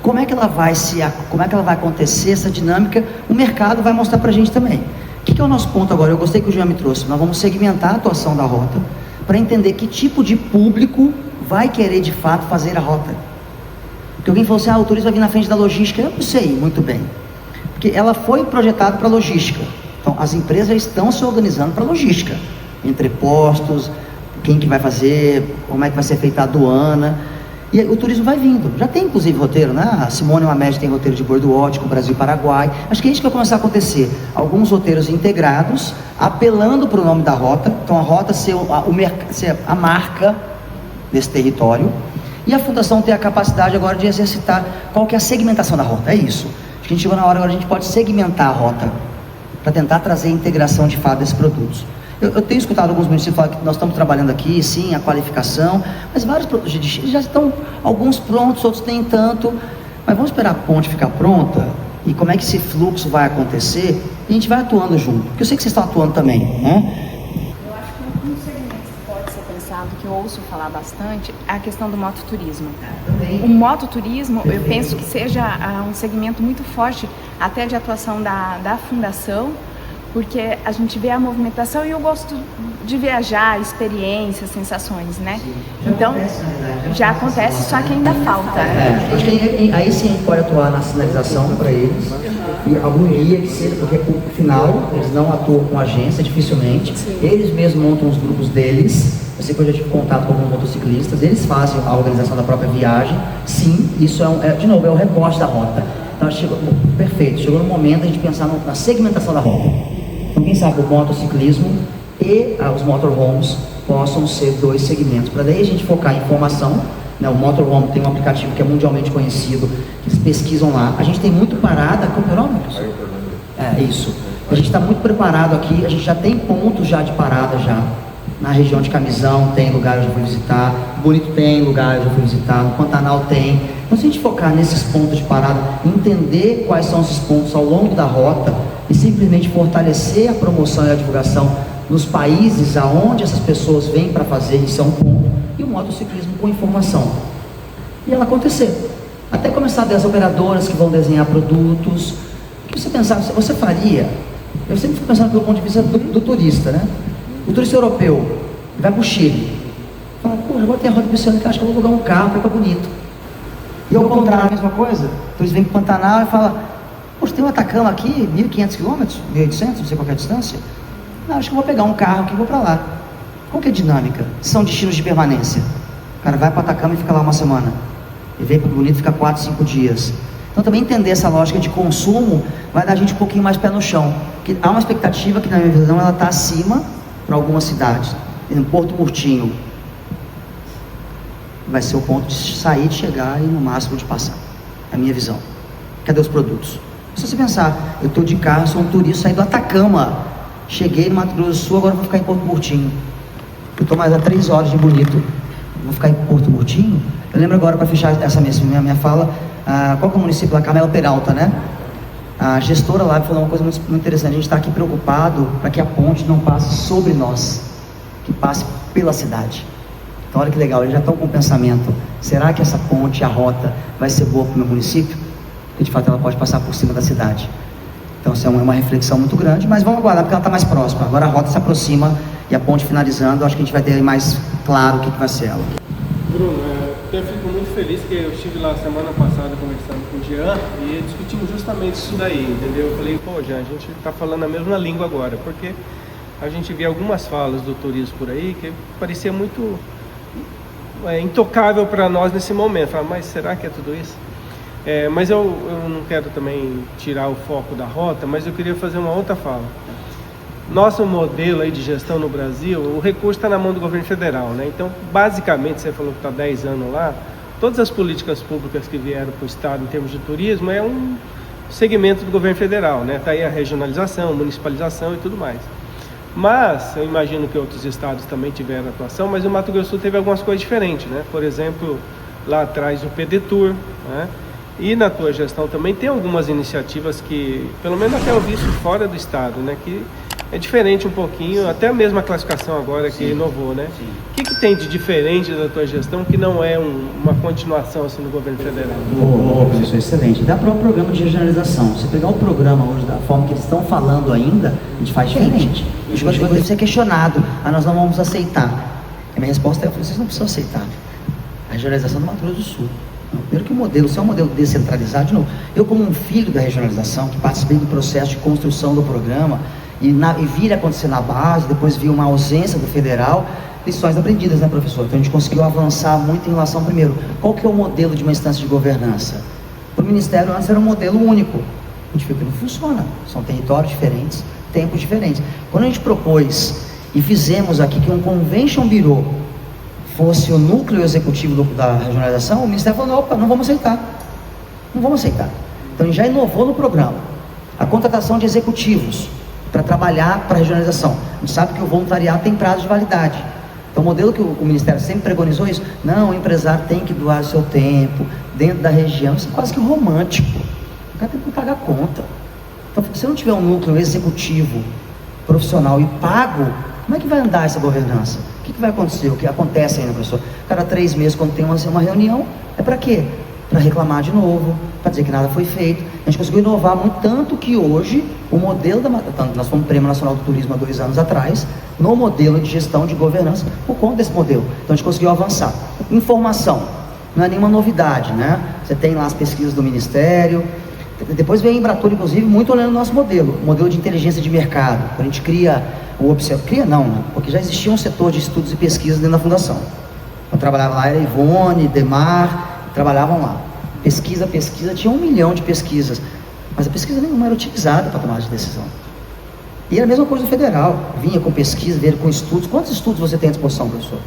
Como é que ela vai acontecer essa dinâmica? O mercado vai mostrar pra gente também. O que é o nosso ponto agora? Eu gostei que o Jean me trouxe. Nós vamos segmentar a atuação da rota para entender que tipo de público vai querer de fato fazer a rota. Porque alguém falou assim, o turismo vai vir na frente da logística. Eu não sei muito bem, porque ela foi projetada para logística. Então as empresas já estão se organizando para logística, entrepostos, quem que vai fazer, como é que vai ser feita a aduana, e o turismo vai vindo. Já tem inclusive roteiro, né? A Simone Mamed tem roteiro de Bordeaux, com Brasil e Paraguai. Acho que é isso que vai começar a acontecer. Alguns roteiros integrados, apelando para o nome da rota. Então a rota ser a marca desse território. E a fundação ter a capacidade agora de exercitar qual que é a segmentação da rota. É isso. Acho que a gente chegou na hora agora, a gente pode segmentar a rota para tentar trazer a integração de fato desses produtos. Eu tenho escutado alguns municípios falar que nós estamos trabalhando aqui, sim, a qualificação, mas vários produtos de destino já estão, alguns prontos, outros nem tanto, mas vamos esperar a ponte ficar pronta, e como é que esse fluxo vai acontecer, e a gente vai atuando junto, porque eu sei que vocês estão atuando também, né? Eu acho que um segmento que pode ser pensado, que eu ouço falar bastante, é a questão do mototurismo. O mototurismo, eu penso que seja um segmento muito forte, até de atuação da fundação, porque a gente vê a movimentação e eu gosto de viajar, experiências, sensações, né? Sim, então, já acontece, só que ainda falta. Acho que aí sim a gente pode atuar na sinalização para eles, e algum guia que seja, porque no final eles não atuam com agência, dificilmente, eles mesmos montam os grupos deles. Eu sei que eu já tive contato com alguns motociclistas, eles fazem a organização da própria viagem. Sim, isso de novo, é o recorte da rota. Então perfeito, chegou no momento a gente pensar na segmentação da rota. Então quem sabe o motociclismo e os motorhomes possam ser dois segmentos, para daí a gente focar em formação, né? O motorhome tem um aplicativo que é mundialmente conhecido, que eles pesquisam lá. A gente tem muito parada, como é o nome? É isso. A gente está muito preparado aqui, a gente já tem pontos já de parada já. Na região de Camisão tem lugar eu já fui visitar, Bonito tem lugar eu já fui visitar, no Pantanal tem. Então se a gente focar nesses pontos de parada, entender quais são esses pontos ao longo da rota e simplesmente fortalecer a promoção e a divulgação nos países aonde essas pessoas vêm para fazer, isso é um ponto, e o motociclismo com informação. E ela acontecer. Até começar a ter as operadoras que vão desenhar produtos. O que você pensava, você faria? Eu sempre fico pensando pelo ponto de vista do turista, né? O turista europeu vai para o Chile, fala, pô, agora tem a rota bioceânica, acho que eu vou alugar um carro para ir para Bonito. E ao contrário, a mesma coisa, o turista vem para o Pantanal e fala, poxa, tem um Atacama aqui, 1.500 km, 1.800, não sei qual é a distância. Não, acho que eu vou pegar um carro aqui e vou para lá. Qual que é a dinâmica? São destinos de permanência. O cara vai para o Atacama e fica lá uma semana. E vem para o Bonito e fica 4, 5 dias. Então também entender essa lógica de consumo vai dar a gente um pouquinho mais pé no chão. Porque há uma expectativa que, na minha visão, ela está acima para algumas cidades. Em Porto Murtinho vai ser o ponto de sair, de chegar e no máximo de passar. É a minha visão. Cadê os produtos? Se você pensar, eu estou de carro, sou um turista, saí do Atacama, cheguei no Mato Grosso do Sul, agora vou ficar em Porto Murtinho. Eu estou mais a 3 horas de Bonito, vou ficar em Porto Murtinho. Eu lembro agora, para fechar essa minha fala, qual que é o município lá? Carmelo Peralta, né? A gestora lá falou uma coisa muito interessante, a gente está aqui preocupado para que a ponte não passe sobre nós, que passe pela cidade. Então olha que legal, eles já estão com o pensamento, será que essa ponte, a rota, vai ser boa para o meu município? Porque de fato ela pode passar por cima da cidade. Então essa é uma reflexão muito grande, mas vamos aguardar porque ela está mais próxima. Agora a rota se aproxima e a ponte finalizando, acho que a gente vai ter mais claro o que vai ser ela. Bruno, eu fico muito feliz que eu estive lá semana passada conversando com o Jean e discutimos justamente isso daí, entendeu? Eu falei, pô, Jean, a gente está falando a mesma língua agora, porque a gente vê algumas falas do turismo por aí que parecia muito intocável para nós nesse momento. Fala, mas será que é tudo isso? Mas eu não quero também tirar o foco da rota, mas eu queria fazer uma outra fala. Nosso modelo aí de gestão no Brasil, o recurso está na mão do governo federal, né? Então, basicamente, você falou que está 10 anos lá, todas as políticas públicas que vieram para o Estado em termos de turismo é um segmento do governo federal, né? Está aí a regionalização, municipalização e tudo mais. Mas, eu imagino que outros estados também tiveram atuação, mas o Mato Grosso do Sul teve algumas coisas diferentes, né? Por exemplo, lá atrás o PDTur, né? E na tua gestão também tem algumas iniciativas que, pelo menos até eu vi isso fora do estado, né? Que é diferente um pouquinho, até a mesma classificação agora que inovou, né? O que tem de diferente da tua gestão que não é uma continuação assim do governo federal? Professor, excelente. Dá para o programa de regionalização. Se pegar o programa hoje da forma que eles estão falando ainda, a gente faz diferente. A gente vai ser questionado, nós não vamos aceitar. A minha resposta é, vocês não precisam aceitar. A regionalização do Mato Grosso do Sul. Primeiro que o modelo, se é um modelo descentralizado, de novo, eu como um filho da regionalização, que participei do processo de construção do programa, e vi ele acontecer na base, depois vi uma ausência do federal, lições aprendidas, né, professor? Então a gente conseguiu avançar muito em relação, primeiro, qual que é o modelo de uma instância de governança? Para o Ministério antes era um modelo único, a gente viu que não funciona, são territórios diferentes, tempos diferentes. Quando a gente propôs e fizemos aqui que um Convention Bureau fosse o núcleo executivo da regionalização, o Ministério falou, opa, não vamos aceitar. Não vamos aceitar. Então a gente já inovou no programa. A contratação de executivos para trabalhar para a regionalização. A gente sabe que o voluntariado tem prazo de validade. Então o modelo que o Ministério sempre pregonizou isso, não, o empresário tem que doar o seu tempo dentro da região, isso é quase que romântico. O cara tem que pagar a conta. Então se não tiver um núcleo executivo, profissional e pago, como é que vai andar essa governança? O que vai acontecer? O que acontece ainda, professor? Cada 3 meses, quando tem uma reunião, é para quê? Para reclamar de novo, para dizer que nada foi feito. A gente conseguiu inovar muito, tanto que hoje, o modelo nós fomos Prêmio Nacional do Turismo há 2 anos atrás, no modelo de gestão de governança, por conta desse modelo. Então a gente conseguiu avançar. Informação, não é nenhuma novidade, né? Você tem lá as pesquisas do Ministério, depois vem a Embratur, inclusive, muito olhando o nosso modelo de inteligência de mercado. Quando a gente cria porque já existia um setor de estudos e pesquisas dentro da fundação. Eu trabalhava lá, era Ivone, Demar, trabalhavam lá. Pesquisa, tinha 1 milhão de pesquisas, mas a pesquisa nenhuma era utilizada para tomar de decisão. E era a mesma coisa do federal, vinha com pesquisa, vinha com estudos. Quantos estudos você tem à disposição, professor?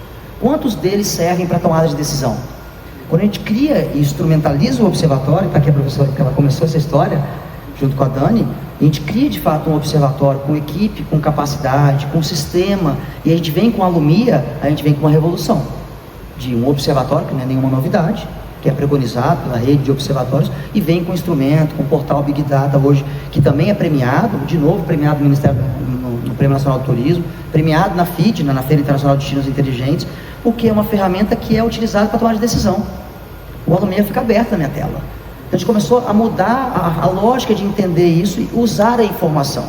Quantos deles servem para tomada de decisão? Quando a gente cria e instrumentaliza o observatório, está aqui a professora, que ela começou essa história, junto com a Dani, a gente cria de fato um observatório com equipe, com capacidade, com sistema, e a gente vem com a Lumia, a gente vem com uma revolução de um observatório, que não é nenhuma novidade, que é preconizado pela rede de observatórios, e vem com instrumento, com o portal Big Data hoje, que também é premiado, de novo premiado no Ministério, no Prêmio Nacional do Turismo, premiado na FID, na Feira Internacional de Destinos Inteligentes, porque é uma ferramenta que é utilizada para tomar de decisão. O Lumia fica aberto na minha tela. A gente começou a mudar a lógica de entender isso e usar a informação.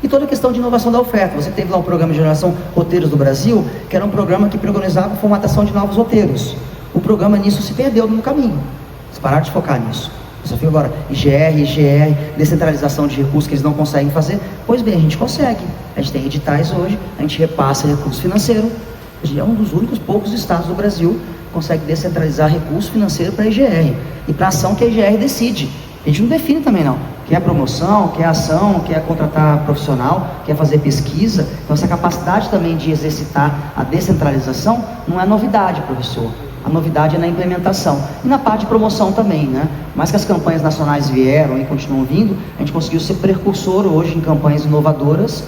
E toda a questão de inovação da oferta. Você teve lá um programa de geração Roteiros do Brasil, que era um programa que preconizava a formatação de novos roteiros. O programa nisso se perdeu no caminho. Eles pararam de focar nisso. O desafio agora, IGR, descentralização de recursos que eles não conseguem fazer. Pois bem, a gente consegue. A gente tem editais hoje, a gente repassa recurso financeiro. A gente é um dos únicos poucos estados do Brasil que consegue descentralizar recurso financeiro para a IGR. E para a ação que a IGR decide. A gente não define também não. Quer promoção, quer ação, quer contratar profissional, quer fazer pesquisa. Então essa capacidade também de exercitar a descentralização não é novidade, professor. A novidade é na implementação. E na parte de promoção também, né? Mais que as campanhas nacionais vieram e continuam vindo, a gente conseguiu ser precursor hoje em campanhas inovadoras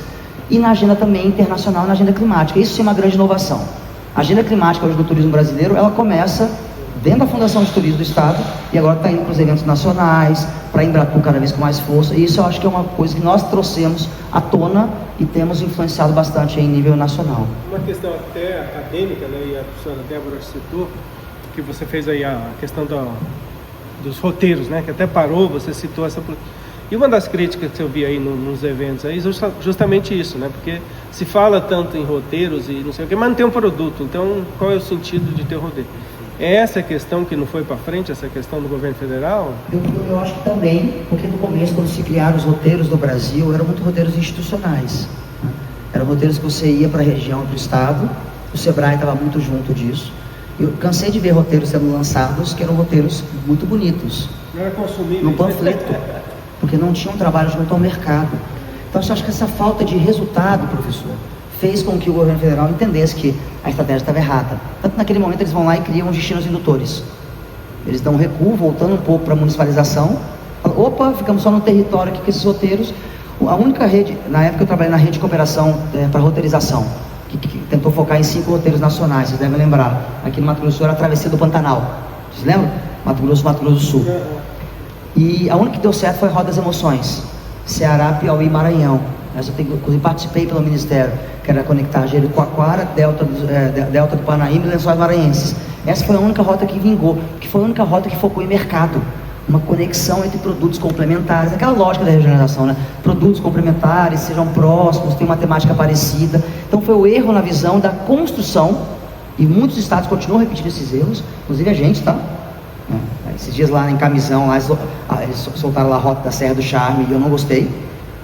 e na agenda também internacional, na agenda climática. Isso sim é uma grande inovação. A agenda climática hoje do turismo brasileiro, ela começa dentro da Fundação de Turismo do Estado e agora está indo para os eventos nacionais, para a Embratur cada vez com mais força, e isso eu acho que é uma coisa que nós trouxemos à tona e temos influenciado bastante em nível nacional. Uma questão até acadêmica, né, e a professora Débora citou, que você fez aí a questão dos roteiros, né, que até parou, você citou essa... E uma das críticas que eu vi aí nos eventos aí, justamente isso, né, porque se fala tanto em roteiros e não sei o que, mas não tem um produto, então qual é o sentido de ter roteiro? É essa questão que não foi para frente, essa questão do governo federal? Eu acho que também, porque no começo, quando se criaram os roteiros do Brasil, eram muito roteiros institucionais. Né? Eram roteiros que você ia para a região do estado, o Sebrae estava muito junto disso. Eu cansei de ver roteiros sendo lançados que eram roteiros muito bonitos. Não era consumível. No panfleto, porque não tinha um trabalho junto ao mercado. Então eu acho que essa falta de resultado, professor, fez com que o governo federal entendesse que a estratégia estava errada. Tanto naquele momento eles vão lá e criam os destinos indutores. Eles dão um recuo, voltando um pouco para a municipalização. Opa, ficamos só no território aqui com esses roteiros. A única rede, na época eu trabalhei na rede de cooperação para roteirização, que tentou focar em 5 roteiros nacionais, vocês devem lembrar. Aqui no Mato Grosso do Sul era a Travessia do Pantanal. Vocês lembram? Mato Grosso do Sul. E a única que deu certo foi a Rota das Emoções. Ceará, Piauí e Maranhão. Essa eu inclusive participei pelo Ministério, que era conectar Jericoacoara, Delta do Parnaíba e Lençóis Maranhenses. Essa foi a única rota que vingou, que foi a única rota que focou em mercado. Uma conexão entre produtos complementares, aquela lógica da regeneração, né? Produtos complementares, sejam próximos, tem uma temática parecida. Então foi o erro na visão da construção, e muitos estados continuam repetindo esses erros, inclusive a gente, tá? Esses dias lá em Camisão, lá, eles soltaram lá a Rota da Serra do Charme, e eu não gostei.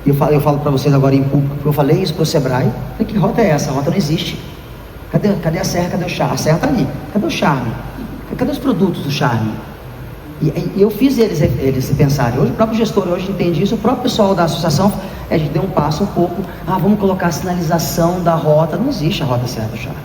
E eu falo para vocês agora em público, porque eu falei isso para o Sebrae. Falei, que rota é essa? A rota não existe. Cadê a Serra? Cadê o Charme? A Serra está ali. Cadê o Charme? Cadê os produtos do Charme? E eu fiz eles pensarem. Hoje o próprio gestor hoje entende isso, o próprio pessoal da associação, a gente deu um passo um pouco, vamos colocar a sinalização da rota. Não existe a Rota Serra do Charme.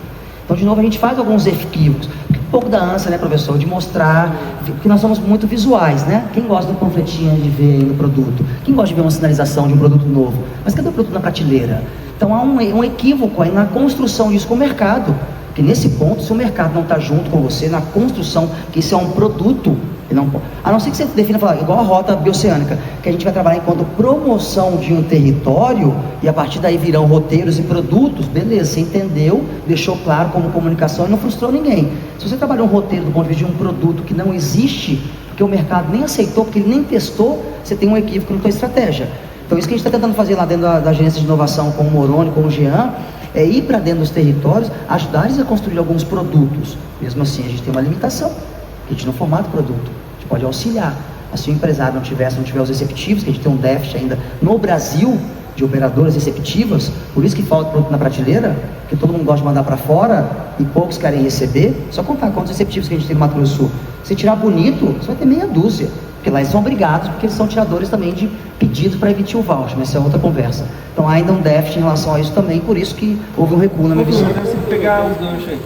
Então, de novo, a gente faz alguns equívocos. Um pouco da ânsia, né, professor, de mostrar, porque nós somos muito visuais, né? Quem gosta do panfletinho de ver no produto? Quem gosta de ver uma sinalização de um produto novo? Mas cadê o produto na prateleira? Então há um equívoco aí na construção disso com o mercado. Porque nesse ponto, se o mercado não está junto com você, na construção, que isso é um produto, não pode. A não ser que você defina, igual a rota bioceânica, que a gente vai trabalhar enquanto promoção de um território, e a partir daí virão roteiros e produtos, beleza, você entendeu, deixou claro como comunicação e não frustrou ninguém. Se você trabalhar um roteiro do ponto de vista de um produto que não existe, porque o mercado nem aceitou, porque ele nem testou, você tem um equívoco na tua estratégia. Então isso que a gente está tentando fazer lá dentro da agência de inovação com o Moroni, com o Jean, é ir para dentro dos territórios, ajudar eles a construir alguns produtos. Mesmo assim, a gente tem uma limitação, que a gente não formata produto, a gente pode auxiliar. Se o empresário não tiver os receptivos, que a gente tem um déficit ainda no Brasil de operadoras receptivas, por isso que falta produto na prateleira, porque todo mundo gosta de mandar para fora e poucos querem receber. Só contar quantos receptivos que a gente tem no Mato Grosso do Sul. Se tirar bonito, você vai ter meia dúzia, porque lá eles são obrigados, porque eles são tiradores também de pedidos para emitir o voucher, mas essa é outra conversa. Então há ainda um déficit em relação a isso também, por isso que houve um recuo na minha visão. Se pegar o gancho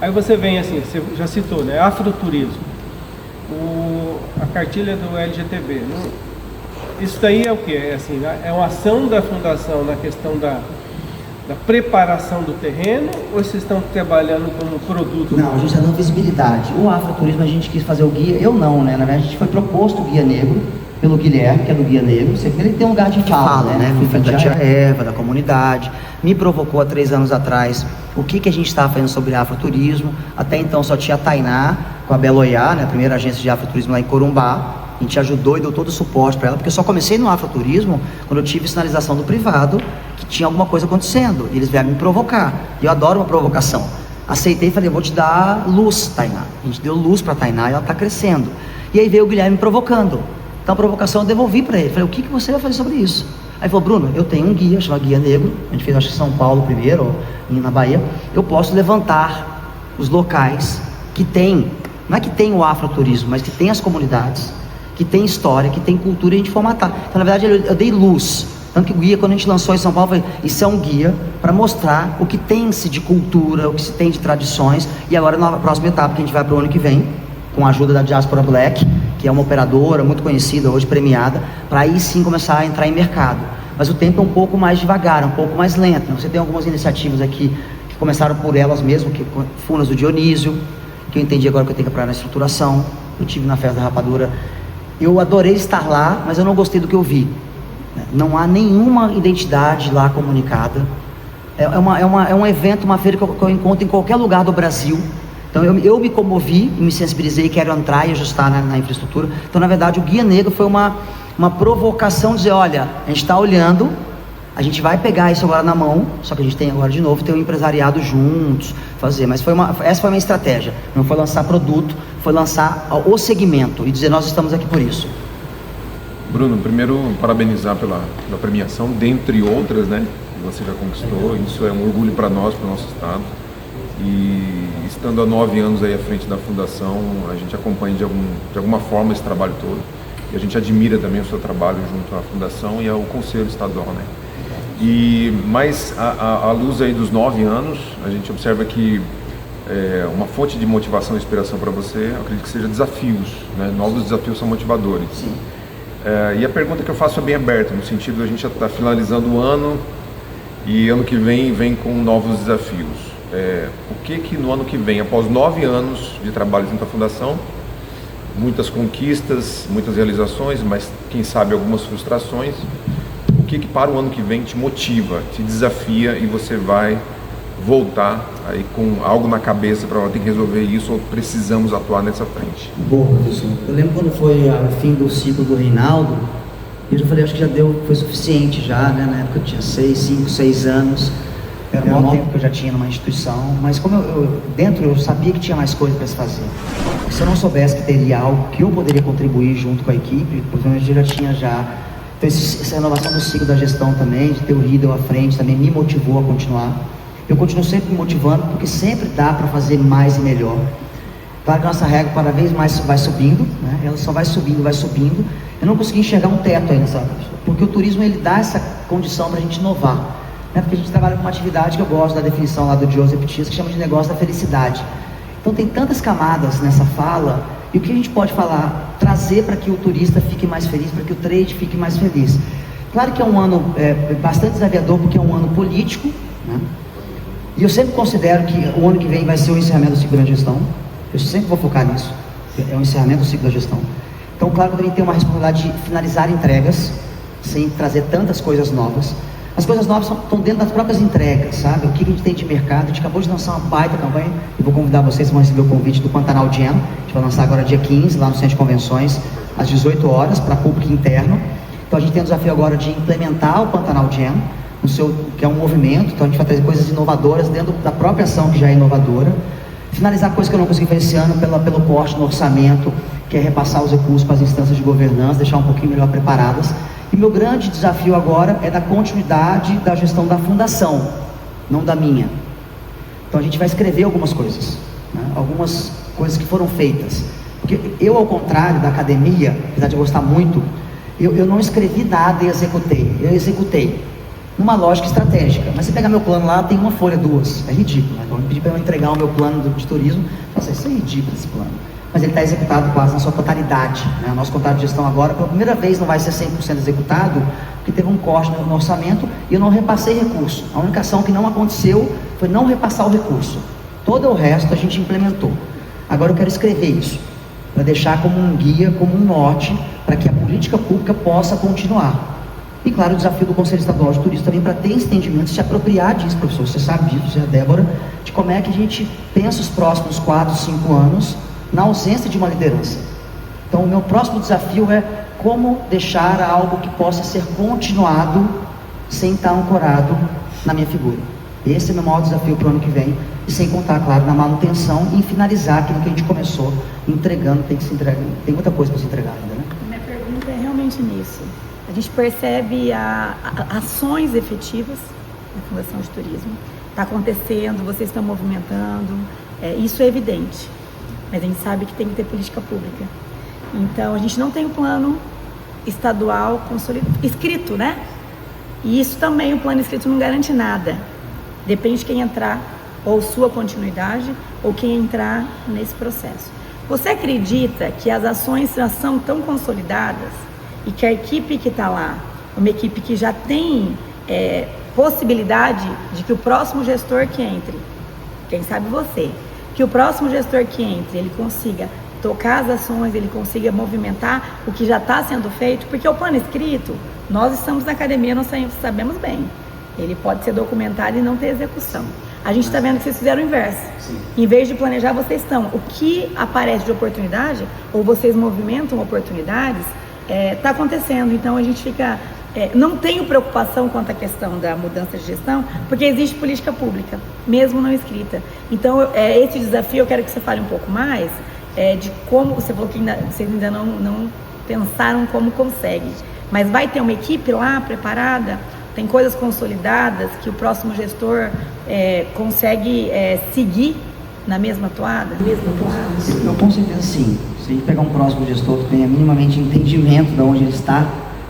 aí você vem assim, você já citou, né? Afroturismo, a cartilha do LGTB, né? Isso daí é o que? É uma ação da fundação na questão da preparação do terreno, ou vocês estão trabalhando como produto? Não, a gente está dando visibilidade. O afroturismo a gente quis fazer o guia, eu não, né? Na verdade a gente foi proposto o guia negro pelo Guilherme, que é do guia negro. Você vê, ele tem um lugar de fala, né? Fui da tia Eva, da comunidade. Me provocou há 3 anos atrás o que a gente estava fazendo sobre afroturismo. Até então só tinha a Tainá com a Beloiá, né? A primeira agência de afroturismo lá em Corumbá. A gente ajudou e deu todo o suporte para ela, porque eu só comecei no afroturismo quando eu tive sinalização do privado que tinha alguma coisa acontecendo, e eles vieram me provocar, e eu adoro uma provocação. Aceitei e falei, vou te dar luz, Tainá. A gente deu luz para a Tainá e ela está crescendo. E aí veio o Guilherme me provocando, então a provocação eu devolvi para ele. Falei, o que você vai fazer sobre isso? Aí ele falou, Bruno, eu tenho um guia, chama Guia Negro, a gente fez acho que em São Paulo primeiro, ou na Bahia. Eu posso levantar os locais que tem, não é que tem o afroturismo, mas que tem as comunidades, que tem história, que tem cultura, e a gente formatar. Então, na verdade, eu dei luz. Tanto que o guia, quando a gente lançou em São Paulo, eu falei, isso é um guia para mostrar o que tem-se de cultura, o que se tem de tradições. E agora, na próxima etapa, que a gente vai para o ano que vem, com a ajuda da Diaspora Black, que é uma operadora muito conhecida, hoje premiada, para aí sim começar a entrar em mercado. Mas o tempo é um pouco mais devagar, um pouco mais lento. Você tem algumas iniciativas aqui que começaram por elas mesmas, que Furnas do Dionísio, que eu entendi agora que eu tenho que apoiar na estruturação. Eu tive na Festa da Rapadura. Eu adorei estar lá, mas eu não gostei do que eu vi. Não há nenhuma identidade lá comunicada. É um evento, uma feira que eu encontro em qualquer lugar do Brasil. Então eu me comovi e me sensibilizei, quero entrar e ajustar na infraestrutura. Então, na verdade, o Guia Negro foi uma provocação de dizer, olha, a gente está olhando, a gente vai pegar isso agora na mão, só que a gente tem agora de novo, ter um empresariado juntos, fazer. Mas essa foi a minha estratégia. Não foi lançar produto, foi lançar o segmento e dizer, nós estamos aqui por isso. Bruno, primeiro parabenizar pela premiação, dentre outras, né, que você já conquistou. Isso é um orgulho para nós, para o nosso estado. E estando há 9 anos aí à frente da fundação, a gente acompanha de alguma forma esse trabalho todo. E a gente admira também o seu trabalho junto à fundação e ao Conselho Estadual, né? Mas à luz aí dos 9 anos, a gente observa que uma fonte de motivação e inspiração para você, eu acredito que seja desafios, né? Novos desafios são motivadores. Sim. E a pergunta que eu faço é bem aberta, no sentido de a gente já está finalizando o ano e ano que vem com novos desafios. O que no ano que vem, após 9 anos de trabalho dentro da Fundação, muitas conquistas, muitas realizações, mas quem sabe algumas frustrações, o que para o ano que vem te motiva, te desafia e você vai voltar aí com algo na cabeça para ter que resolver isso ou precisamos atuar nessa frente? Boa, professor. Eu lembro quando foi o fim do ciclo do Reinaldo, eu já falei, acho que já foi suficiente já, né? Na época eu tinha 6 anos, era o maior tempo que eu já tinha numa instituição, mas como eu sabia que tinha mais coisa para se fazer. Se eu não soubesse que teria algo que eu poderia contribuir junto com a equipe, provavelmente eu já tinha Então essa renovação do ciclo da gestão também, de ter o Riedel à frente, também me motivou a continuar. Eu continuo sempre me motivando, porque sempre dá para fazer mais e melhor. Claro que a nossa régua cada vez mais vai subindo, né? Ela só vai subindo. Eu não consegui enxergar um teto ainda, sabe? Porque o turismo, ele dá essa condição para a gente inovar, né? Porque a gente trabalha com uma atividade que eu gosto da definição lá do Joseph Tias, que chama de negócio da felicidade. Então tem tantas camadas nessa fala, e o que a gente pode falar? Trazer para que o turista fique mais feliz, para que o trade fique mais feliz. Claro que é um ano bastante desafiador, porque é um ano político, né? E eu sempre considero que o ano que vem vai ser o encerramento do ciclo da gestão. Eu sempre vou focar nisso. É o encerramento do ciclo da gestão. Então, claro que eu também tenho uma responsabilidade de finalizar entregas, sem trazer tantas coisas novas. As coisas novas estão dentro das próprias entregas, sabe? O que a gente tem de mercado. A gente acabou de lançar uma baita campanha. Eu vou convidar vocês, vão receber o convite do Pantanal Jam. A gente vai lançar agora dia 15, lá no Centro de Convenções, às 18 horas, para público interno. Então, a gente tem o desafio agora de implementar o Pantanal Jam, que é um movimento. Então a gente vai trazer coisas inovadoras dentro da própria ação que já é inovadora. Finalizar coisa que eu não consegui fazer esse ano pelo corte no orçamento, que é repassar os recursos para as instâncias de governança, deixar um pouquinho melhor preparadas. E meu grande desafio agora é da continuidade da gestão da Fundação, não da minha. Então a gente vai escrever algumas coisas, né? Algumas coisas que foram feitas. Porque eu, ao contrário da academia, apesar de eu gostar muito, eu não escrevi nada e executei. Eu executei numa lógica estratégica. Mas você pegar meu plano lá, tem uma folha, 2. É ridículo, né? Então me pedir para eu entregar o meu plano de turismo, nossa, isso é ridículo esse plano. Mas ele está executado quase na sua totalidade, né? O nosso contrato de gestão agora, pela primeira vez, não vai ser 100% executado, porque teve um corte no orçamento e eu não repassei recurso. A única ação que não aconteceu foi não repassar o recurso. Todo o resto a gente implementou. Agora eu quero escrever isso, para deixar como um guia, como um norte, para que a política pública possa continuar. E claro, o desafio do Conselho Estadual de Turismo também para ter entendimento, se apropriar disso, professor, você sabe disso, você é a Débora, de como é que a gente pensa os próximos 4, 5 anos na ausência de uma liderança. Então o meu próximo desafio é como deixar algo que possa ser continuado sem estar ancorado na minha figura. Esse é o meu maior desafio para o ano que vem, e sem contar, claro, na manutenção e em finalizar aquilo que a gente começou entregando, tem que se entregar, tem muita coisa para se entregar ainda, né? Minha pergunta é realmente nisso. A gente percebe ações efetivas na Fundação de Turismo. Está acontecendo, vocês estão movimentando, isso é evidente. Mas a gente sabe que tem que ter política pública. Então, a gente não tem um plano estadual escrito, né? E isso também, o plano escrito não garante nada. Depende de quem entrar, ou sua continuidade, ou quem entrar nesse processo. Você acredita que as ações já são tão consolidadas e que a equipe que está lá, uma equipe que já tem possibilidade de que o próximo gestor que entre, quem sabe você, que o próximo gestor que entre, ele consiga tocar as ações, ele consiga movimentar o que já está sendo feito, porque o plano escrito, nós estamos na academia, nós sabemos bem, ele pode ser documentado e não ter execução. A gente está vendo que vocês fizeram o inverso. Sim. Em vez de planejar, vocês estão. O que aparece de oportunidade, ou vocês movimentam oportunidades, está acontecendo. Então a gente fica... não tenho preocupação quanto à questão da mudança de gestão, porque existe política pública, mesmo não escrita. Então esse desafio, eu quero que você fale um pouco mais de como... Você falou que vocês ainda não pensaram como consegue. Mas vai ter uma equipe lá preparada? Tem coisas consolidadas que o próximo gestor consegue seguir na mesma toada? Eu com certeza sim. Se a gente pegar um próximo gestor que tenha minimamente entendimento de onde ele está,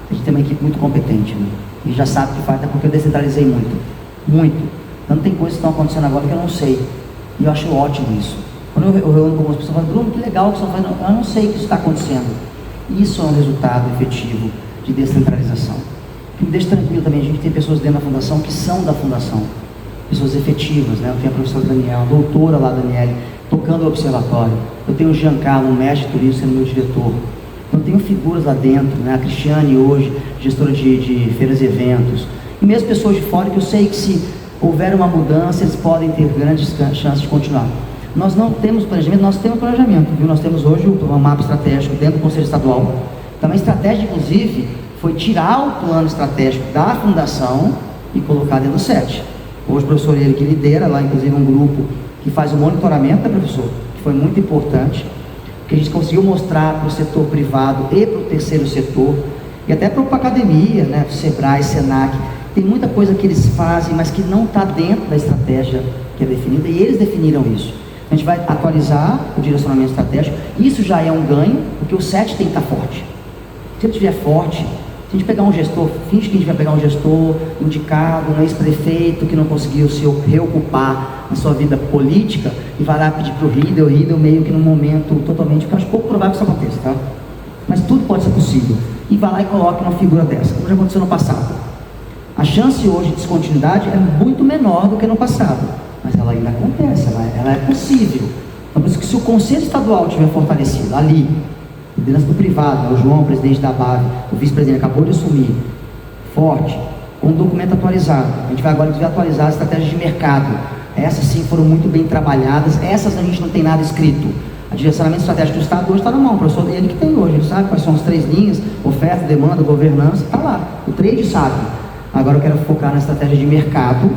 a gente tem uma equipe muito competente, né? E já sabe o que faz, até porque eu descentralizei muito. Muito. Então tem coisas que estão acontecendo agora que eu não sei. E eu acho ótimo isso. Quando eu reúno com algumas pessoas, eu falo, Bruno, que legal que você está fazendo. Eu não sei o que está acontecendo. Isso é um resultado efetivo de descentralização. O que me deixa tranquilo também, a gente tem pessoas dentro da fundação que são da fundação, pessoas efetivas, né? Eu tenho a professora Daniela, a doutora lá, Daniele, tocando o observatório. Eu tenho o Giancarlo, um mestre turismo, sendo meu diretor. Eu tenho figuras lá dentro, né? A Cristiane hoje, gestora de feiras e eventos. E mesmo pessoas de fora que eu sei que se houver uma mudança, eles podem ter grandes chances de continuar. Nós não temos planejamento, nós temos planejamento, viu? Nós temos hoje um mapa estratégico dentro do Conselho Estadual. Então a estratégia, inclusive, foi tirar o plano estratégico da fundação e colocar dentro do SET. Hoje o professor ele que lidera lá, inclusive, um grupo que faz o monitoramento, né, professor? Que foi muito importante, porque a gente conseguiu mostrar para o setor privado e para o terceiro setor, e até para a academia, né, Sebrae, Senac, tem muita coisa que eles fazem, mas que não está dentro da estratégia que é definida, e eles definiram isso. A gente vai atualizar o direcionamento estratégico, isso já é um ganho, porque o SET tem que estar forte. Se ele estiver forte, se a gente pegar um gestor, finge que a gente vai pegar um gestor indicado, um ex-prefeito que não conseguiu se reocupar na sua vida política e vai lá pedir para o Riedel meio que num momento totalmente, porque eu acho pouco provável que isso aconteça, tá? Mas tudo pode ser possível. E vai lá e coloca uma figura dessa, como já aconteceu no passado. A chance hoje de descontinuidade é muito menor do que no passado, mas ela ainda acontece, ela é possível. Então, por isso que se o Conselho Estadual estiver fortalecido ali, liderança do privado, o João, o presidente da BAV, o vice-presidente acabou de assumir, forte, com o documento atualizado. A gente vai agora atualizar a estratégia de mercado. Essas sim foram muito bem trabalhadas, essas a gente não tem nada escrito. A direcionamento estratégico do Estado hoje está na mão, o professor ele que tem hoje, ele sabe quais são as 3 linhas, oferta, demanda, governança, está lá. O trade sabe. Agora eu quero focar na estratégia de mercado,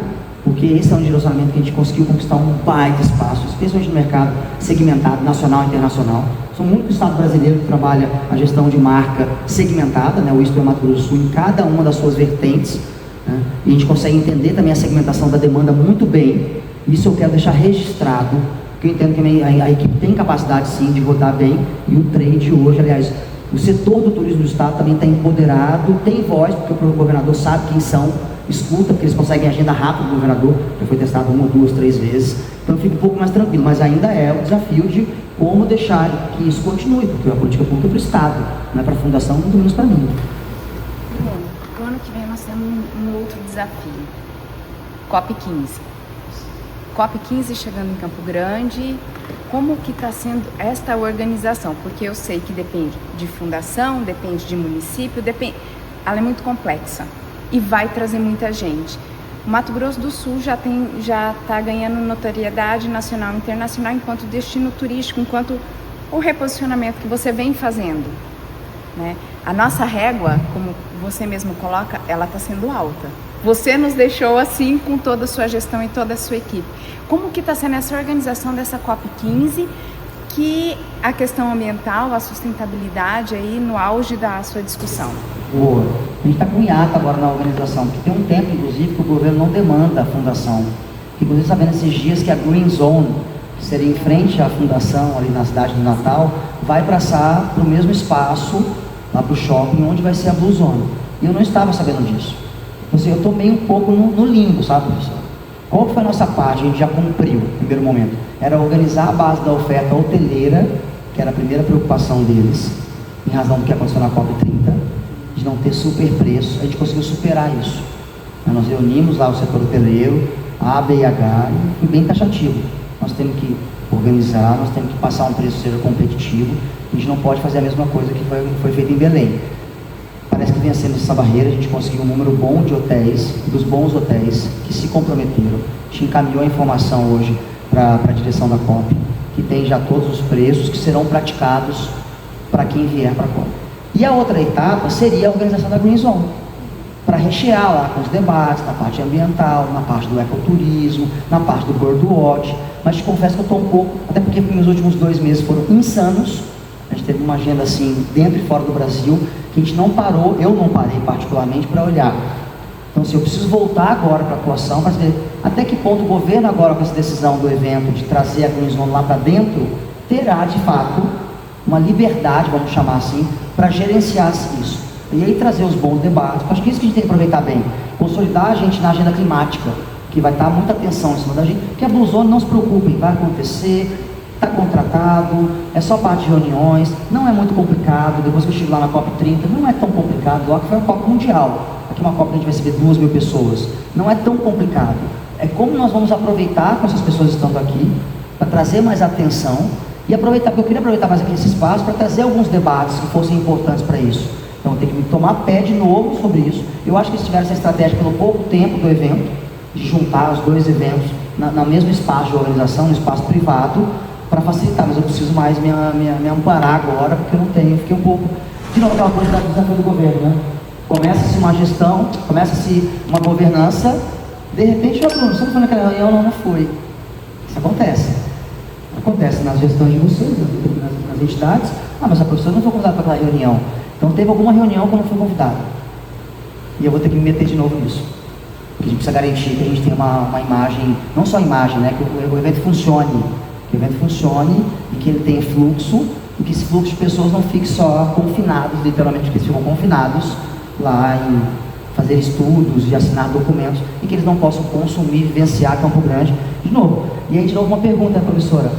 porque esse é um direcionamento que a gente conseguiu conquistar um baita espaço, especialmente no mercado segmentado, nacional e internacional. São muitos estados brasileiros que trabalham a gestão de marca segmentada, né? O ISPO e o Mato Grosso do Sul, em cada uma das suas vertentes, né? E a gente consegue entender também a segmentação da demanda muito bem. Isso eu quero deixar registrado, porque eu entendo que a equipe tem capacidade sim de rodar bem, e o trade hoje, aliás, o setor do turismo do estado também está empoderado, tem voz, porque o governador sabe quem são, escuta, porque eles conseguem agenda rápida do governador, já foi testado 1, 2, 3 vezes, então fica um pouco mais tranquilo, mas ainda é o desafio de como deixar que isso continue, porque a política pública é para o Estado, não é para a Fundação, muito menos para mim. O ano que vem nós temos um outro desafio, COP15. COP15 chegando em Campo Grande, como que está sendo esta organização? Porque eu sei que depende de fundação, depende de município, ela é muito complexa e vai trazer muita gente. O Mato Grosso do Sul já está ganhando notoriedade nacional e internacional enquanto destino turístico, enquanto o reposicionamento que você vem fazendo, né? A nossa régua, como você mesmo coloca, ela está sendo alta. Você nos deixou assim com toda a sua gestão e toda a sua equipe. Como que está sendo essa organização dessa COP15, que a questão ambiental, a sustentabilidade aí no auge da sua discussão? Boa. A gente está com hiato agora na organização, porque tem um tempo, inclusive, que o governo não demanda a fundação. Inclusive, sabendo esses dias que a Green Zone, que seria em frente à fundação, ali na cidade de Natal, vai passar para o mesmo espaço, lá para o shopping, onde vai ser a Blue Zone. E eu não estava sabendo disso. Então, assim, eu estou meio um pouco no limbo, sabe, professor? Qual foi a nossa parte? A gente já cumpriu no primeiro momento. Era organizar a base da oferta hoteleira, que era a primeira preocupação deles, em razão do que aconteceu na COP30, de não ter super preço. A gente conseguiu superar isso. Nós reunimos lá o setor hoteleiro, A, B e H, e foi bem taxativo. Nós temos que organizar, nós temos que passar um preço que seja competitivo. A gente não pode fazer a mesma coisa que foi feito em Belém. Parece que vencendo essa barreira, a gente conseguiu um número bom de hotéis, dos bons hotéis que se comprometeram. A gente encaminhou a informação hoje para a direção da COP, que tem já todos os preços que serão praticados para quem vier para a COP. E a outra etapa seria a organização da Green Zone, para rechear lá com os debates, na parte ambiental, na parte do ecoturismo, na parte do birdwatch. Mas te confesso que eu estou um pouco, até porque os últimos 2 meses foram insanos. A gente teve uma agenda assim, dentro e fora do Brasil, que a gente não parou, eu não parei particularmente para olhar. Então, assim, eu preciso voltar agora para a atuação, para ver até que ponto o governo agora, com essa decisão do evento, de trazer a Green Zone lá para dentro, terá, de fato, uma liberdade, vamos chamar assim, para gerenciar isso. E aí trazer os bons debates. Acho que isso que a gente tem que aproveitar bem. Consolidar a gente na agenda climática. que vai estar muita atenção em cima da gente, que a Blue Zone, não se preocupem, vai acontecer, está contratado, é só parte de reuniões, não é muito complicado. Depois que eu estive lá na COP30, não é tão complicado, lá que foi a COP mundial, aqui uma COP que a gente vai receber 2.000 pessoas, não é tão complicado, é como nós vamos aproveitar com essas pessoas estando aqui, para trazer mais atenção, e aproveitar, porque eu queria aproveitar mais aqui esse espaço para trazer alguns debates que fossem importantes para isso. Então eu tenho que me tomar pé de novo sobre isso. Eu acho que eles tiveram essa estratégia pelo pouco tempo do evento, de juntar os dois eventos no mesmo espaço de organização, no espaço privado, para facilitar, mas eu preciso mais me amparar agora, porque eu não tenho, fiquei um pouco, de novo aquela coisa do desafio do governo, né? Começa-se uma gestão, começa-se uma governança, de repente, Bruno, você não foi naquela reunião? Não foi. Isso acontece nas gestões de vocês, nas entidades. Mas a professora não foi convidada para aquela reunião. Então teve alguma reunião que eu não fui convidado. E eu vou ter que me meter de novo nisso. Porque a gente precisa garantir que a gente tenha uma imagem, não só imagem, né? Que o evento funcione. Que o evento funcione e que ele tenha fluxo, e que esse fluxo de pessoas não fique só confinados, literalmente, que eles ficam confinados lá em fazer estudos e assinar documentos, e que eles não possam consumir, vivenciar Campo Grande de novo. E aí, de novo, uma pergunta, professora: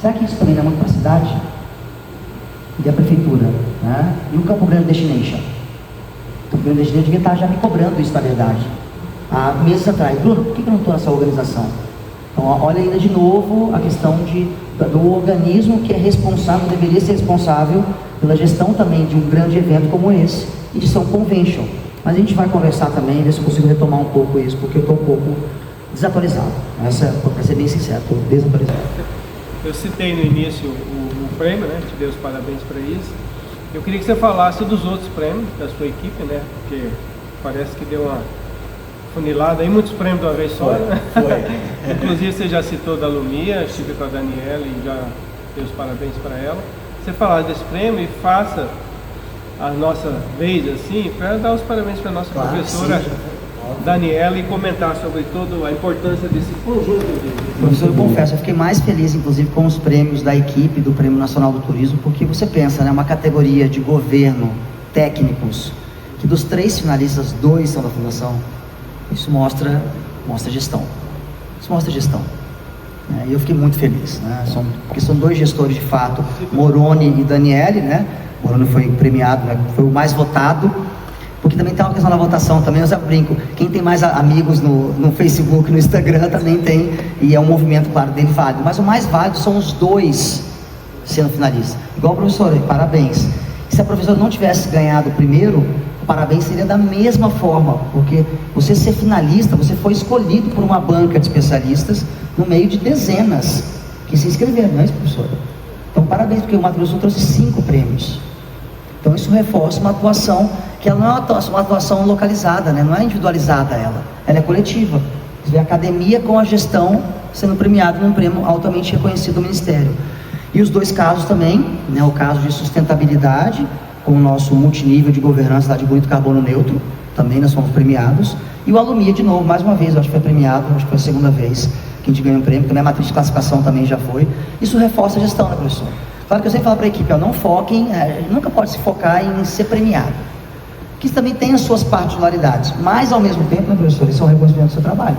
será que isso também não é muito para a cidade? E a prefeitura? Né? E o Campo Grande Destination? O Campo Grande Destination devia estar já me cobrando isso, na verdade. Há meses atrás: Bruno, por que eu não estou nessa organização? Então, olha ainda de novo a questão do organismo que é responsável, deveria ser responsável pela gestão também de um grande evento como esse, e de ser um convention. Mas a gente vai conversar também, ver se eu consigo retomar um pouco isso, porque eu estou um pouco desatualizado. Para ser bem sincero, estou desatualizado. Eu citei no início o prêmio, né? Te dei os parabéns para isso. Eu queria que você falasse dos outros prêmios da sua equipe, né? Porque parece que deu uma funilada aí, muitos prêmios de uma vez só, né? Foi. Inclusive você já citou da Lumia, estive com a Daniela e já dei os parabéns para ela. Você falar desse prêmio e faça a nossa vez assim, para dar os parabéns para a nossa professora Daniela e comentar sobre toda a importância desse conjunto de... Professor, eu confesso, eu fiquei mais feliz, inclusive, com os prêmios da equipe do Prêmio Nacional do Turismo, porque você pensa, né, uma categoria de governo, técnicos, que dos 3 finalistas, 2 são da Fundação. Isso mostra gestão. Isso mostra gestão. E eu fiquei muito feliz, né? Porque são 2 gestores de fato, Moroni e Daniele, né? Moroni foi premiado, né? Foi o mais votado, porque também tem uma questão da votação, também eu sempre brinco, quem tem mais amigos no Facebook, no Instagram também tem, e é um movimento, claro, dele válido, mas o mais válido são os 2 sendo finalistas. Igual o professor, parabéns. Se a professora não tivesse ganhado o primeiro, o parabéns seria da mesma forma, porque você ser finalista, você foi escolhido por uma banca de especialistas no meio de dezenas que se inscreveram, não é isso, professora? Então, parabéns, porque o Mato Grosso trouxe 5 prêmios. Então, isso reforça uma atuação, que ela não é uma atuação localizada, né? Não é individualizada ela é coletiva. Você vê a academia com a gestão sendo premiada num prêmio altamente reconhecido do Ministério. E os 2 casos também, né? O caso de sustentabilidade, com o nosso multinível de governança lá de Bonito Carbono Neutro, também nós fomos premiados. E o Alumia, de novo, mais uma vez, eu acho que foi premiado, acho que foi a 2ª vez que a gente ganhou um prêmio, também a matriz de classificação também já foi. Isso reforça a gestão, né, professor? Claro que eu sempre falo para a equipe, não foquem, nunca pode se focar em ser premiado. Que isso também tem as suas particularidades, mas ao mesmo tempo, né, professor, isso é um reconhecimento do seu trabalho.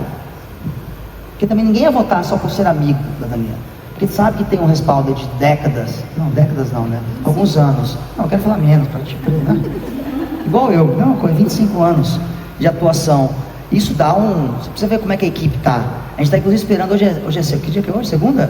Porque também ninguém ia votar só por ser amigo da Daniela. Porque sabe que tem um respaldo de décadas não, né? Alguns anos. Não, eu quero falar menos, para tipo, né? Igual eu, não, com 25 anos de atuação. Isso dá você precisa ver como é que a equipe está. A gente está inclusive esperando, hoje é que dia que é hoje? Segunda?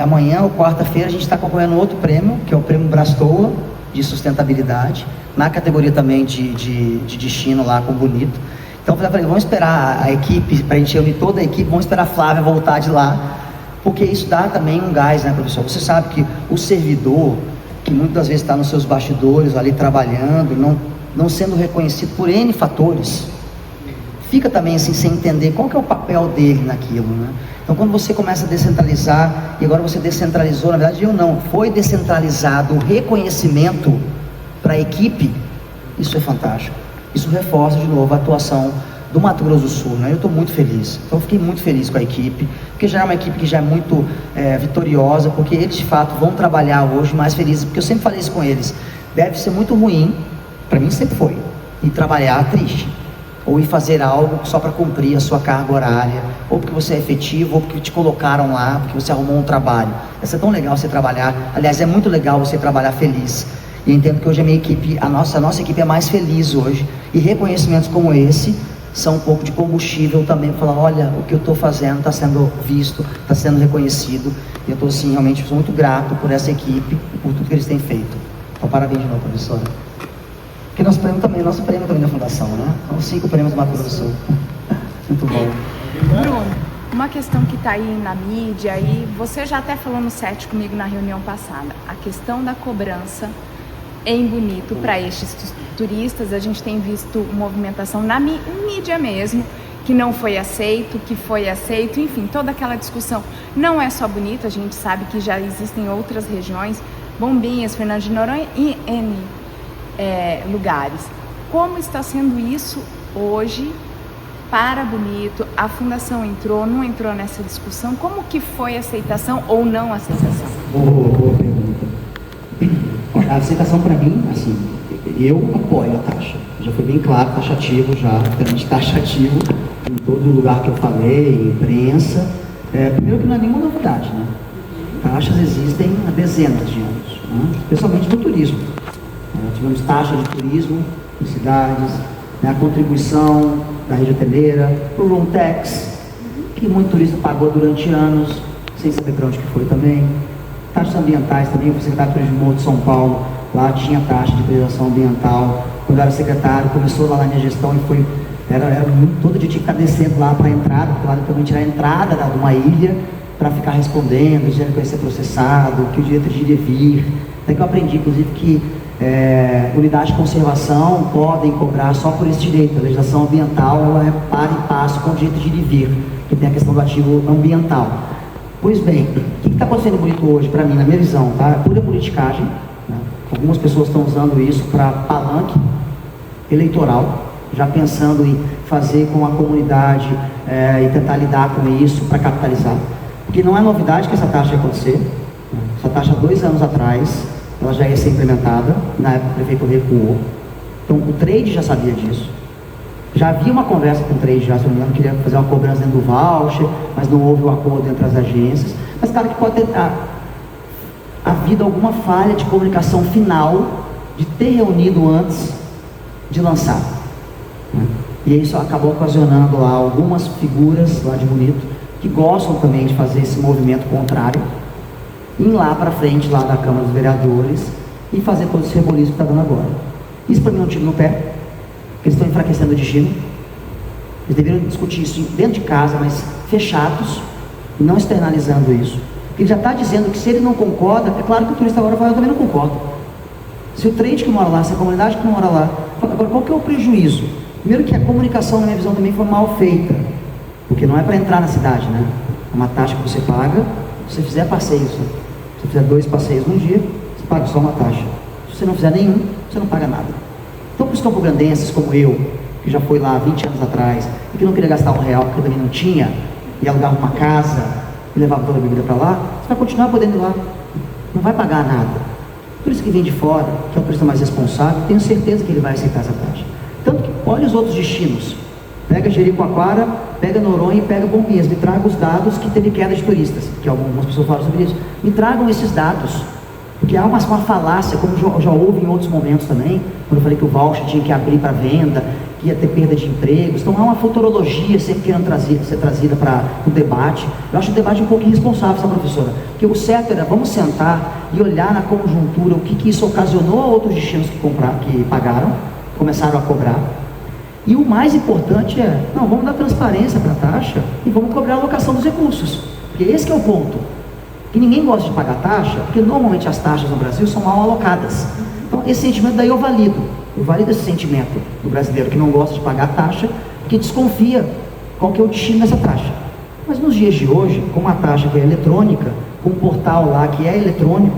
Amanhã ou quarta-feira a gente está concorrendo outro prêmio, que é o prêmio Brastoa, de sustentabilidade, na categoria também de destino lá com Bonito. Então eu falei, vamos esperar a equipe, para a gente unir toda a equipe, vamos esperar a Flávia voltar de lá, porque isso dá também um gás, né, professor? Você sabe que o servidor, que muitas vezes está nos seus bastidores ali trabalhando, não sendo reconhecido por N fatores, fica também assim sem entender qual que é o papel dele naquilo, né? Então quando você começa a descentralizar, e agora você descentralizou, na verdade foi descentralizado o reconhecimento para a equipe, isso é fantástico. Isso reforça de novo a atuação do Mato Grosso do Sul, né? Eu estou muito feliz, então eu fiquei muito feliz com a equipe, porque já é uma equipe que já é muito vitoriosa, porque eles de fato vão trabalhar hoje mais felizes, porque eu sempre falei isso com eles, deve ser muito ruim, para mim sempre foi, e trabalhar triste. ou ir fazer algo só para cumprir a sua carga horária, ou porque você é efetivo, ou porque te colocaram lá, porque você arrumou um trabalho. Vai ser tão legal você trabalhar, aliás, é muito legal você trabalhar feliz. E eu entendo que hoje a minha equipe, a nossa equipe é mais feliz hoje, e reconhecimentos como esse são um pouco de combustível também para falar, olha, o que eu estou fazendo está sendo visto, está sendo reconhecido, e eu estou assim, realmente sou muito grato por essa equipe e por tudo que eles têm feito. Então parabéns de novo, professora. Porque nosso prêmio também da Fundação, né? São 5 prêmios do Mato Grosso do Sul. Muito bom. Bruno, uma questão que está aí na mídia, e você já até falou no set comigo na reunião passada, a questão da cobrança em Bonito para estes turistas. A gente tem visto movimentação na mídia mesmo, que não foi aceito, que foi aceito, enfim, toda aquela discussão. Não é só Bonito, a gente sabe que já existem outras regiões, Bombinhas, Fernando de Noronha e N lugares. Como está sendo isso hoje para Bonito? A Fundação não entrou nessa discussão? Como que foi a aceitação ou não aceitação? Boa pergunta. A aceitação para mim, assim, eu apoio a taxa. Já foi bem claro, taxativo já, realmente taxativo em todo lugar que eu falei, imprensa. Primeiro que não é nenhuma novidade, né? Taxas existem há dezenas de anos, né? Especialmente no turismo. Tivemos taxa de turismo em cidades, né? A contribuição da rede hoteleira, o room tax, que muito turista pagou durante anos, sem saber para onde que foi também. Taxas ambientais também, eu fui secretário de Turismo de São Paulo, lá tinha taxa de preservação ambiental. Quando eu era secretário, começou lá na minha gestão e foi, todo dia tinha que ficar descendo lá para a entrada, porque lá também tirar a entrada de uma ilha para ficar respondendo, dizendo que vai ser processado, que o direito de ir e vir. Até que eu aprendi, inclusive, que unidades de conservação podem cobrar só por esse direito. A legislação ambiental ela é par e passo com o direito de ir e vir, que tem a questão do ativo ambiental. Pois bem, o que está acontecendo bonito hoje, para mim, na minha visão, tá? É pura politicagem, né? Algumas pessoas estão usando isso para palanque eleitoral, já pensando em fazer com a comunidade e tentar lidar com isso para capitalizar. Porque não é novidade que essa taxa ia acontecer. Né? Essa taxa, 2 anos atrás, ela já ia ser implementada, na época o prefeito recuou. Então o trade já sabia disso. Já havia uma conversa com o trade, já, se não me engano, queria fazer uma cobrança dentro do voucher, mas não houve um acordo entre as agências. Mas claro que pode ter havido alguma falha de comunicação final, de ter reunido antes de lançar. Né? E isso acabou ocasionando lá algumas figuras lá de Bonito, que gostam também de fazer esse movimento contrário, ir lá para frente, lá da Câmara dos Vereadores, e fazer todo esse reboliço que está dando agora. Isso para mim é um tiro no pé, porque eles estão enfraquecendo o destino. Eles deveriam discutir isso dentro de casa, mas fechados, e não externalizando isso. Porque ele já está dizendo que se ele não concorda, é claro que o turista agora vai, eu também não concordo. Se o trade que mora lá, se a comunidade que mora lá, agora qual que é o prejuízo? Primeiro que a comunicação, na minha visão, também foi mal feita, porque não é para entrar na cidade, né? É uma taxa que você paga, se você fizer passeios, se você fizer 2 passeios num dia, você paga só uma taxa. Se você não fizer nenhum, você não paga nada. Então, para os campograndenses como eu, que já foi lá 20 anos atrás, e que não queria gastar R$1, porque também não tinha, e alugava uma casa, e levava toda a bebida para lá, você vai continuar podendo ir lá. Não vai pagar nada. Por isso que vem de fora, que é o turista mais responsável, tenho certeza que ele vai aceitar essa taxa. Tanto que, olha os outros destinos. Pega Jericoacoara, pega Noronha e pega Bombinhas. Me traga os dados que teve queda de turistas, que algumas pessoas falam sobre isso. Me tragam esses dados. Porque há uma falácia, como já houve em outros momentos também, quando eu falei que o voucher tinha que abrir para venda, que ia ter perda de empregos. Então há uma futurologia sempre querendo ser trazida para o debate. Eu acho o debate um pouco irresponsável, sabe, professora? Porque o certo era, vamos sentar e olhar na conjuntura o que isso ocasionou a outros destinos que pagaram, começaram a cobrar. E o mais importante é, não, vamos dar transparência para a taxa e vamos cobrar a alocação dos recursos. Porque esse que é o ponto. Que ninguém gosta de pagar taxa, porque normalmente as taxas no Brasil são mal alocadas. Então esse sentimento daí eu valido. Eu valido esse sentimento do brasileiro que não gosta de pagar taxa, que desconfia qual que é o destino dessa taxa. Mas nos dias de hoje, com uma taxa que é eletrônica, com um portal lá que é eletrônico,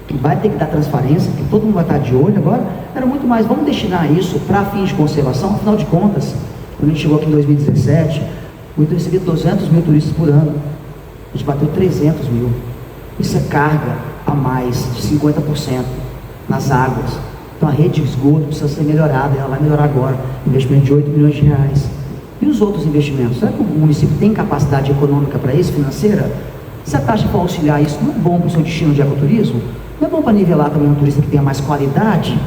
que vai ter que dar transparência, que todo mundo vai estar de olho agora, era muito mais, vamos destinar isso para fins de conservação. Afinal de contas, quando a gente chegou aqui em 2017, o Rio recebia 200 mil turistas por ano. A gente bateu 300 mil. Isso é carga a mais de 50% nas águas. Então a rede de esgoto precisa ser melhorada, ela vai melhorar agora, investimento de 8 milhões de reais. E os outros investimentos? Será que o município tem capacidade econômica para isso, financeira? Se a taxa for auxiliar isso, não é bom para o seu destino de ecoturismo? Não é bom para nivelar também um turista que tenha mais qualidade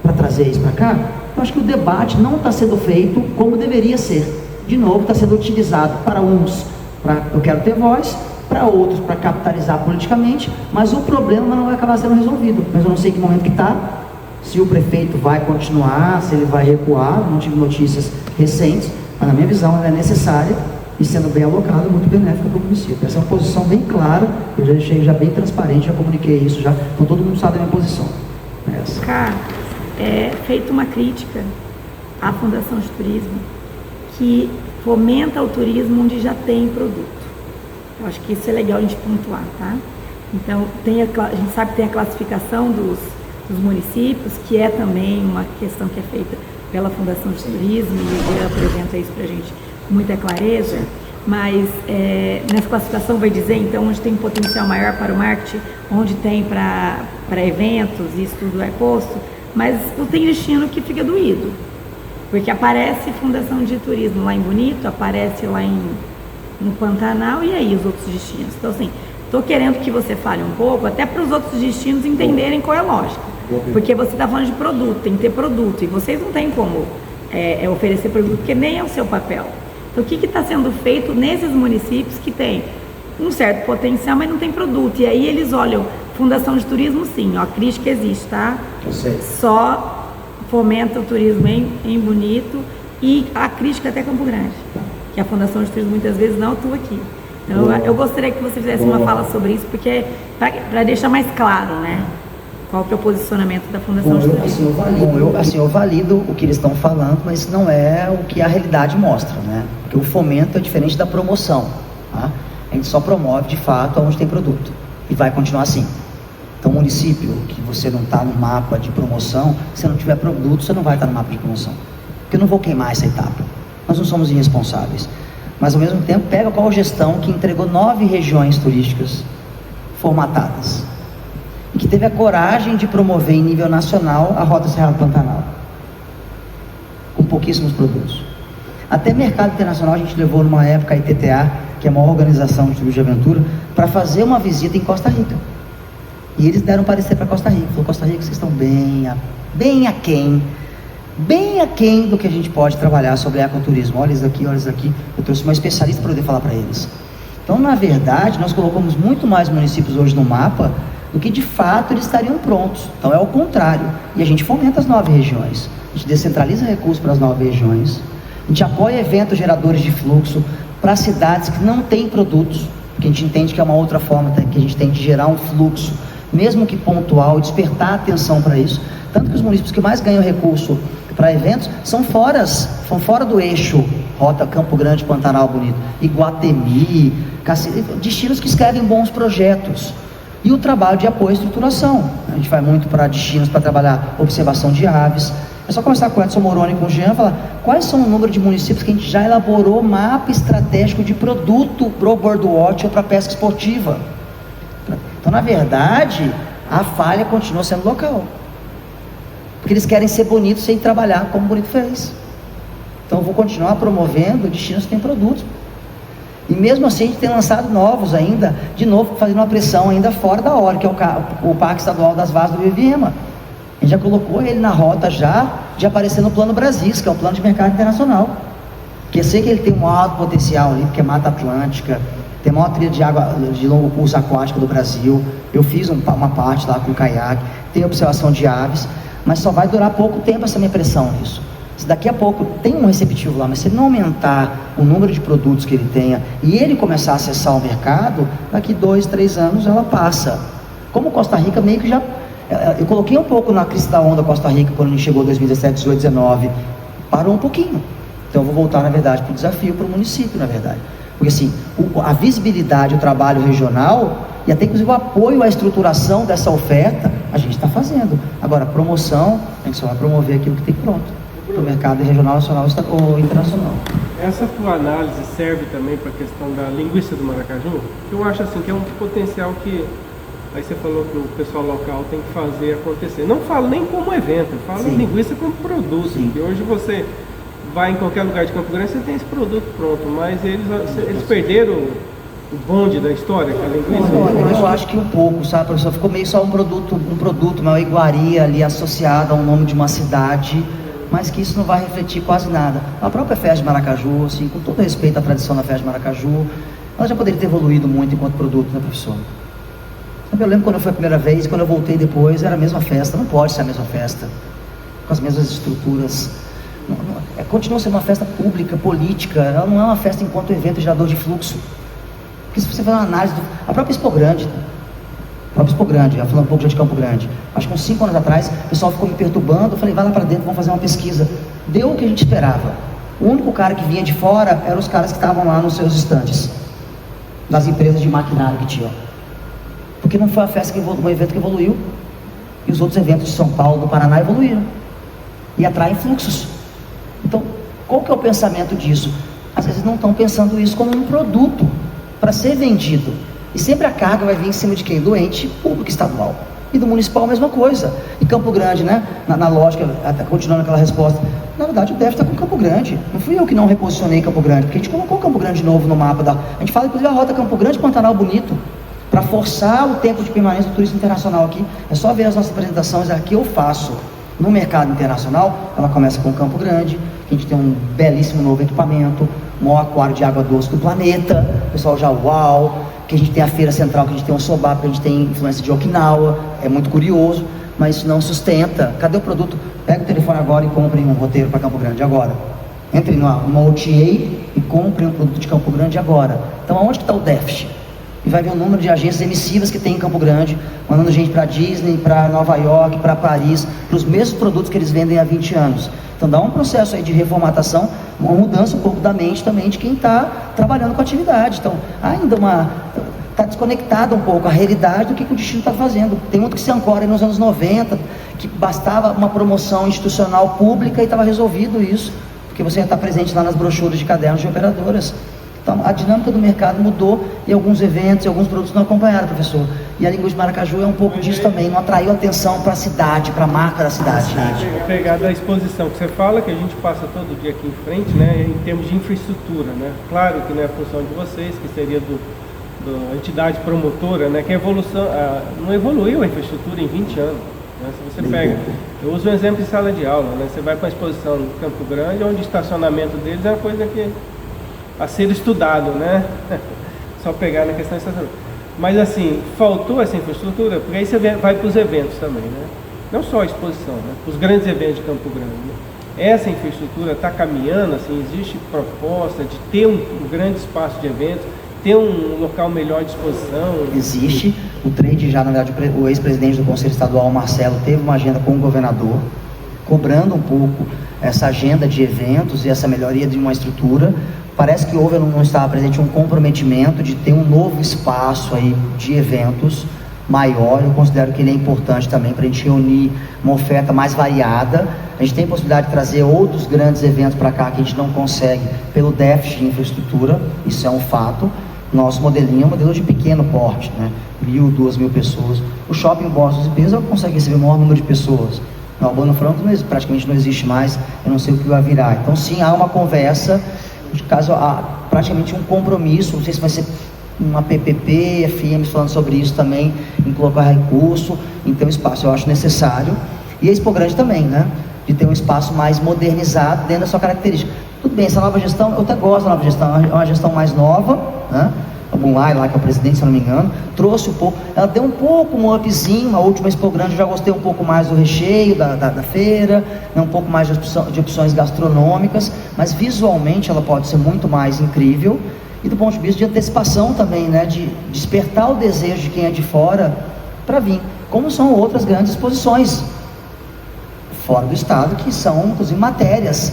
para trazer isso para cá? Eu acho que o debate não está sendo feito como deveria ser. De novo, está sendo utilizado para uns, para eu quero ter voz, para outros, para capitalizar politicamente, mas o problema não vai acabar sendo resolvido. Mas eu não sei que momento que está, se o prefeito vai continuar, se ele vai recuar, não tive notícias recentes, mas na minha visão ela é necessária e sendo bem alocada, muito benéfica para o município. Essa é uma posição bem clara, eu já deixei já bem transparente, já comuniquei isso, já, então todo mundo sabe a minha posição. Carlos, é feita uma crítica à Fundação de Turismo que fomenta o turismo onde já tem produto. Eu acho que isso é legal a gente pontuar, tá? Então, a gente sabe que tem a classificação dos municípios, que é também uma questão que é feita pela Fundação de Turismo, e ele apresenta isso pra gente com muita clareza, mas nessa classificação vai dizer, então, onde tem um potencial maior para o marketing, onde tem para eventos, isso tudo é posto, mas não tem destino que fica doído. Porque aparece Fundação de Turismo lá em Bonito, aparece lá no Pantanal, e aí os outros destinos. Então, assim, estou querendo que você fale um pouco, até para os outros destinos entenderem qual é a lógica. Porque você está falando de produto, tem que ter produto, e vocês não têm como oferecer produto, porque nem é o seu papel. Então, o que está sendo feito nesses municípios que tem um certo potencial, mas não tem produto? E aí eles olham, Fundação de Turismo, sim, ó, a crítica existe, tá? Eu sei. Só fomenta o turismo em Bonito, e a crítica até Campo Grande, que a Fundação de Turismo muitas vezes não atua aqui. Então eu gostaria que você fizesse uma fala sobre isso, porque para deixar mais claro, né, qual que é o posicionamento da Fundação de Turismo. Eu valido o que eles estão falando, mas não é o que a realidade mostra, né? Porque o fomento é diferente da promoção, tá? A gente só promove de fato onde tem produto, e vai continuar assim. Então, um município que você não está no mapa de promoção, se não tiver produto, você não vai estar no mapa de promoção. Porque eu não vou queimar essa etapa. Nós não somos irresponsáveis. Mas, ao mesmo tempo, pega qual gestão que entregou 9 regiões turísticas formatadas. E que teve a coragem de promover em nível nacional a Rota Cerrado Pantanal. Com pouquíssimos produtos. Até mercado internacional a gente levou numa época a ITTA, que é a maior organização de turismo de aventura, para fazer uma visita em Costa Rica. E eles deram parecer para Costa Rica. Falou, Costa Rica, vocês estão bem aquém do que a gente pode trabalhar sobre ecoturismo. Olha isso aqui, olha isso aqui. Eu trouxe uma especialista para poder falar para eles. Então, na verdade, nós colocamos muito mais municípios hoje no mapa do que de fato eles estariam prontos. Então é o contrário. E a gente fomenta as 9 regiões. A gente descentraliza recursos para as 9 regiões. A gente apoia eventos geradores de fluxo para cidades que não têm produtos, porque a gente entende que é uma outra forma que a gente tem de gerar um fluxo, mesmo que pontual, despertar atenção para isso. Tanto que os municípios que mais ganham recurso para eventos são fora do eixo Rota Campo Grande, Pantanal, Bonito, Iguatemi, destinos que escrevem bons projetos. E o trabalho de apoio à estruturação. A gente vai muito para destinos para trabalhar observação de aves. É só conversar com o Edson Moroni e com o Jean e falar quais são o número de municípios que a gente já elaborou mapa estratégico de produto para o birdwatch ou para a pesca esportiva. Então, na verdade, a falha continua sendo local. Porque eles querem ser bonitos sem trabalhar como o Bonito fez. Então, eu vou continuar promovendo destinos que têm produtos. E mesmo assim, a gente tem lançado novos ainda, de novo, fazendo uma pressão ainda fora da hora, que é o Parque Estadual das Varzas do Rio Viema. A gente já colocou ele na rota já de aparecer no Plano Brasis, que é o plano de mercado internacional. Porque eu sei que ele tem um alto potencial ali, porque é Mata Atlântica, tem a maior trilha de água de longo curso aquático do Brasil. Eu fiz uma parte lá com o caiaque, tem observação de aves, mas só vai durar pouco tempo essa minha pressão nisso. Se daqui a pouco tem um receptivo lá, mas se ele não aumentar o número de produtos que ele tenha e ele começar a acessar o mercado, daqui 2, 3 anos ela passa. Como Costa Rica meio que já... Eu coloquei um pouco na crista da onda Costa Rica quando a gente chegou em 2017, 18, 19. Parou um pouquinho. Então eu vou voltar, na verdade, para o desafio, para o município, na verdade. Porque assim, a visibilidade, o trabalho regional e até inclusive o apoio à estruturação dessa oferta, a gente está fazendo. Agora, promoção, a gente só vai promover aquilo que tem pronto. No mercado regional, nacional ou internacional. Essa tua análise serve também para a questão da linguiça do maracaju? Eu acho assim que é um potencial que Aí você falou que o pessoal local tem que fazer acontecer. Não falo nem como evento, eu falo Sim. linguiça como produto. Sim. Porque hoje você vai em qualquer lugar de Campo Grande, você tem esse produto pronto, mas eles perderam o bonde da história, que a linguiça. Eu acho que um pouco, sabe, professor? Ficou meio só um produto, uma iguaria ali associada ao nome de uma cidade, mas que isso não vai refletir quase nada. A própria festa de Maracaju, assim, com todo respeito à tradição da festa de Maracaju, ela já poderia ter evoluído muito enquanto produto, né, professor? Eu lembro quando eu fui a primeira vez e quando eu voltei depois, era a mesma festa. Não pode ser a mesma festa, com as mesmas estruturas. Continua sendo uma festa pública, política. Ela não é uma festa enquanto evento gerador de fluxo. Porque se você fazer uma análise, a própria Expo Grande, já falando um pouco de Campo Grande, acho que uns 5 anos atrás, o pessoal ficou me perturbando. Eu falei, vai lá para dentro, vamos fazer uma pesquisa. Deu o que a gente esperava. O único cara que vinha de fora eram os caras que estavam lá nos seus estandes, das empresas de maquinário que tinham. Porque não foi a festa um evento que evoluiu. E os outros eventos de São Paulo, do Paraná evoluíram. E atraem fluxos. Então, qual que é o pensamento disso? Às vezes não estão pensando isso como um produto para ser vendido. E sempre a carga vai vir em cima de quem? Do ente público estadual. E do municipal a mesma coisa. E Campo Grande, né? Na lógica, até continuando aquela resposta, na verdade o DEF está com Campo Grande. Não fui eu que não reposicionei Campo Grande, porque a gente colocou Campo Grande de novo no mapa. A gente fala inclusive a rota Campo Grande, Pantanal Bonito, para forçar o tempo de permanência do turismo internacional aqui. É só ver as nossas apresentações, aqui eu faço. No mercado internacional, ela começa com Campo Grande, que a gente tem um belíssimo novo equipamento, o maior aquário de água doce do planeta, o pessoal já uau, que a gente tem a feira central, que a gente tem o Sobá, que a gente tem influência de Okinawa, é muito curioso, mas isso não sustenta. Cadê o produto? Pega o telefone agora e compre um roteiro para Campo Grande agora. Entre numa OTA e compre um produto de Campo Grande agora. Então aonde que está o déficit? E vai ver o número de agências emissivas que tem em Campo Grande, mandando gente para Disney, para Nova York, para Paris, para os mesmos produtos que eles vendem há 20 anos. Então dá um processo aí de reformatação, uma mudança um pouco da mente também de quem está trabalhando com a atividade. Então ainda está desconectada um pouco a realidade do que o destino está fazendo. Tem muito que se ancora aí nos anos 90, que bastava uma promoção institucional pública e estava resolvido isso, porque você já está presente lá nas brochuras de cadernos de operadoras. Então, a dinâmica do mercado mudou e alguns eventos e alguns produtos não acompanharam, professor. E a Linguiça de Maracaju é um pouco disso também, não atraiu atenção para a cidade, para a marca da cidade. Vou pegar da exposição que você fala, que a gente passa todo dia aqui em frente, né, em termos de infraestrutura, né? Claro que não é a função de vocês, que seria da entidade promotora, né, que a evolução, não evoluiu a infraestrutura em 20 anos. Né? Se você pega, eu uso um exemplo de sala de aula, né? Você vai para a exposição no Campo Grande, onde o estacionamento deles é uma coisa que a ser estudado, né? Só pegar na questão de estacionamento. Mas assim, faltou essa infraestrutura, porque aí você vai para os eventos também, né? Não só a exposição, né? Os grandes eventos de Campo Grande. Né? Essa infraestrutura está caminhando, assim, existe proposta de ter um grande espaço de eventos, ter um local melhor de exposição. Existe, o trade já, na verdade, o ex-presidente do Conselho Estadual, Marcelo, teve uma agenda com o governador, cobrando um pouco essa agenda de eventos e essa melhoria de uma estrutura. Parece que houve, não estava presente, um comprometimento de ter um novo espaço aí de eventos maior. Eu considero que ele é importante também para a gente reunir uma oferta mais variada. A gente tem possibilidade de trazer outros grandes eventos para cá que a gente não consegue pelo déficit de infraestrutura, isso é um fato. Nosso modelinho é um modelo de pequeno porte, né? 1.000, 2.000 pessoas. O shopping Boston Pisa consegue receber o maior número de pessoas. Na Urbano Franco praticamente não existe mais, eu não sei o que vai virar. Então sim, há uma conversa. No caso, há praticamente um compromisso, não sei se vai ser uma PPP, FM falando sobre isso também, em colocar recurso, em ter um espaço, eu acho necessário. E a Expo Grande também, né? De ter um espaço mais modernizado dentro da sua característica. Tudo bem, essa nova gestão, eu até gosto da nova gestão, é uma gestão mais nova, né? O Bunlai lá, que é o presidente, se eu não me engano, trouxe um pouco, ela deu um pouco um upzinho. A última Expo Grande eu já gostei um pouco mais do recheio da feira, né, um pouco mais de opções gastronômicas, mas visualmente ela pode ser muito mais incrível, e do ponto de vista de antecipação também, né, de despertar o desejo de quem é de fora para vir, como são outras grandes exposições fora do estado, que são inclusive matérias,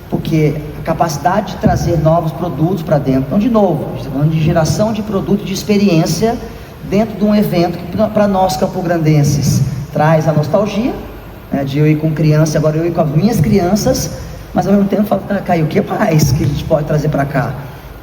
porque a capacidade de trazer novos produtos para dentro. Então, de novo, a gente está falando de geração de produto, de experiência dentro de um evento que para nós campograndenses traz a nostalgia, né, de eu ir com criança, agora eu ir com as minhas crianças, mas ao mesmo tempo falo, Caio, o que mais que a gente pode trazer para cá?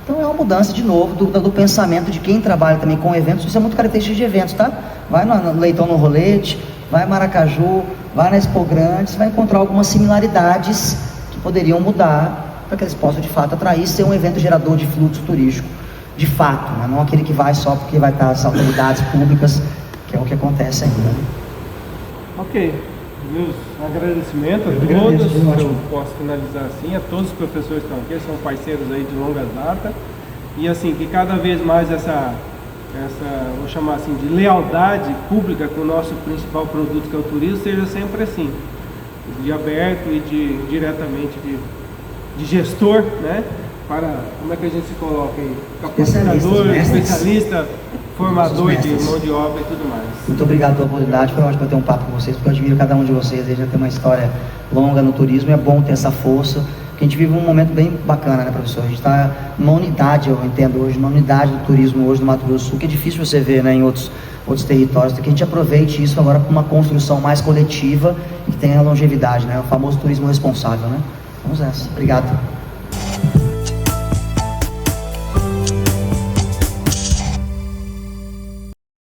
Então Então é uma mudança, de novo, do pensamento de quem trabalha também com eventos. Isso é muito característico de eventos, tá? Vai no Leitão no Rolete, vai em Maracaju, vai na Expo Grande, você vai encontrar algumas similaridades que poderiam mudar para que eles possam, de fato, atrair, ser um evento gerador de fluxo turístico, de fato, né? Não aquele que vai só porque vai estar as autoridades públicas, que é o que acontece ainda. Ok, meus agradecimentos a agradeço, todos, ótimo. eu posso finalizar assim, a todos os professores que estão aqui, são parceiros aí de longa data, e assim, que cada vez mais essa, vou chamar assim, de lealdade pública com o nosso principal produto, que é o turismo, seja sempre assim, de aberto e diretamente de gestor, né? Para, como é que a gente se coloca aí? Capacitador, especialista, formador de mão de obra e tudo mais. Muito obrigado pela oportunidade, foi ótimo ter um papo com vocês, porque eu admiro cada um de vocês, eles já tem uma história longa no turismo, e é bom ter essa força, porque a gente vive um momento bem bacana, né, professor? A gente está numa unidade, eu entendo hoje, uma unidade do turismo hoje no Mato Grosso do Sul, que é difícil você ver, né, em outros territórios, que a gente aproveite isso agora para uma construção mais coletiva e que tenha longevidade, né, o famoso turismo responsável, né? Vamos nessa. Obrigado.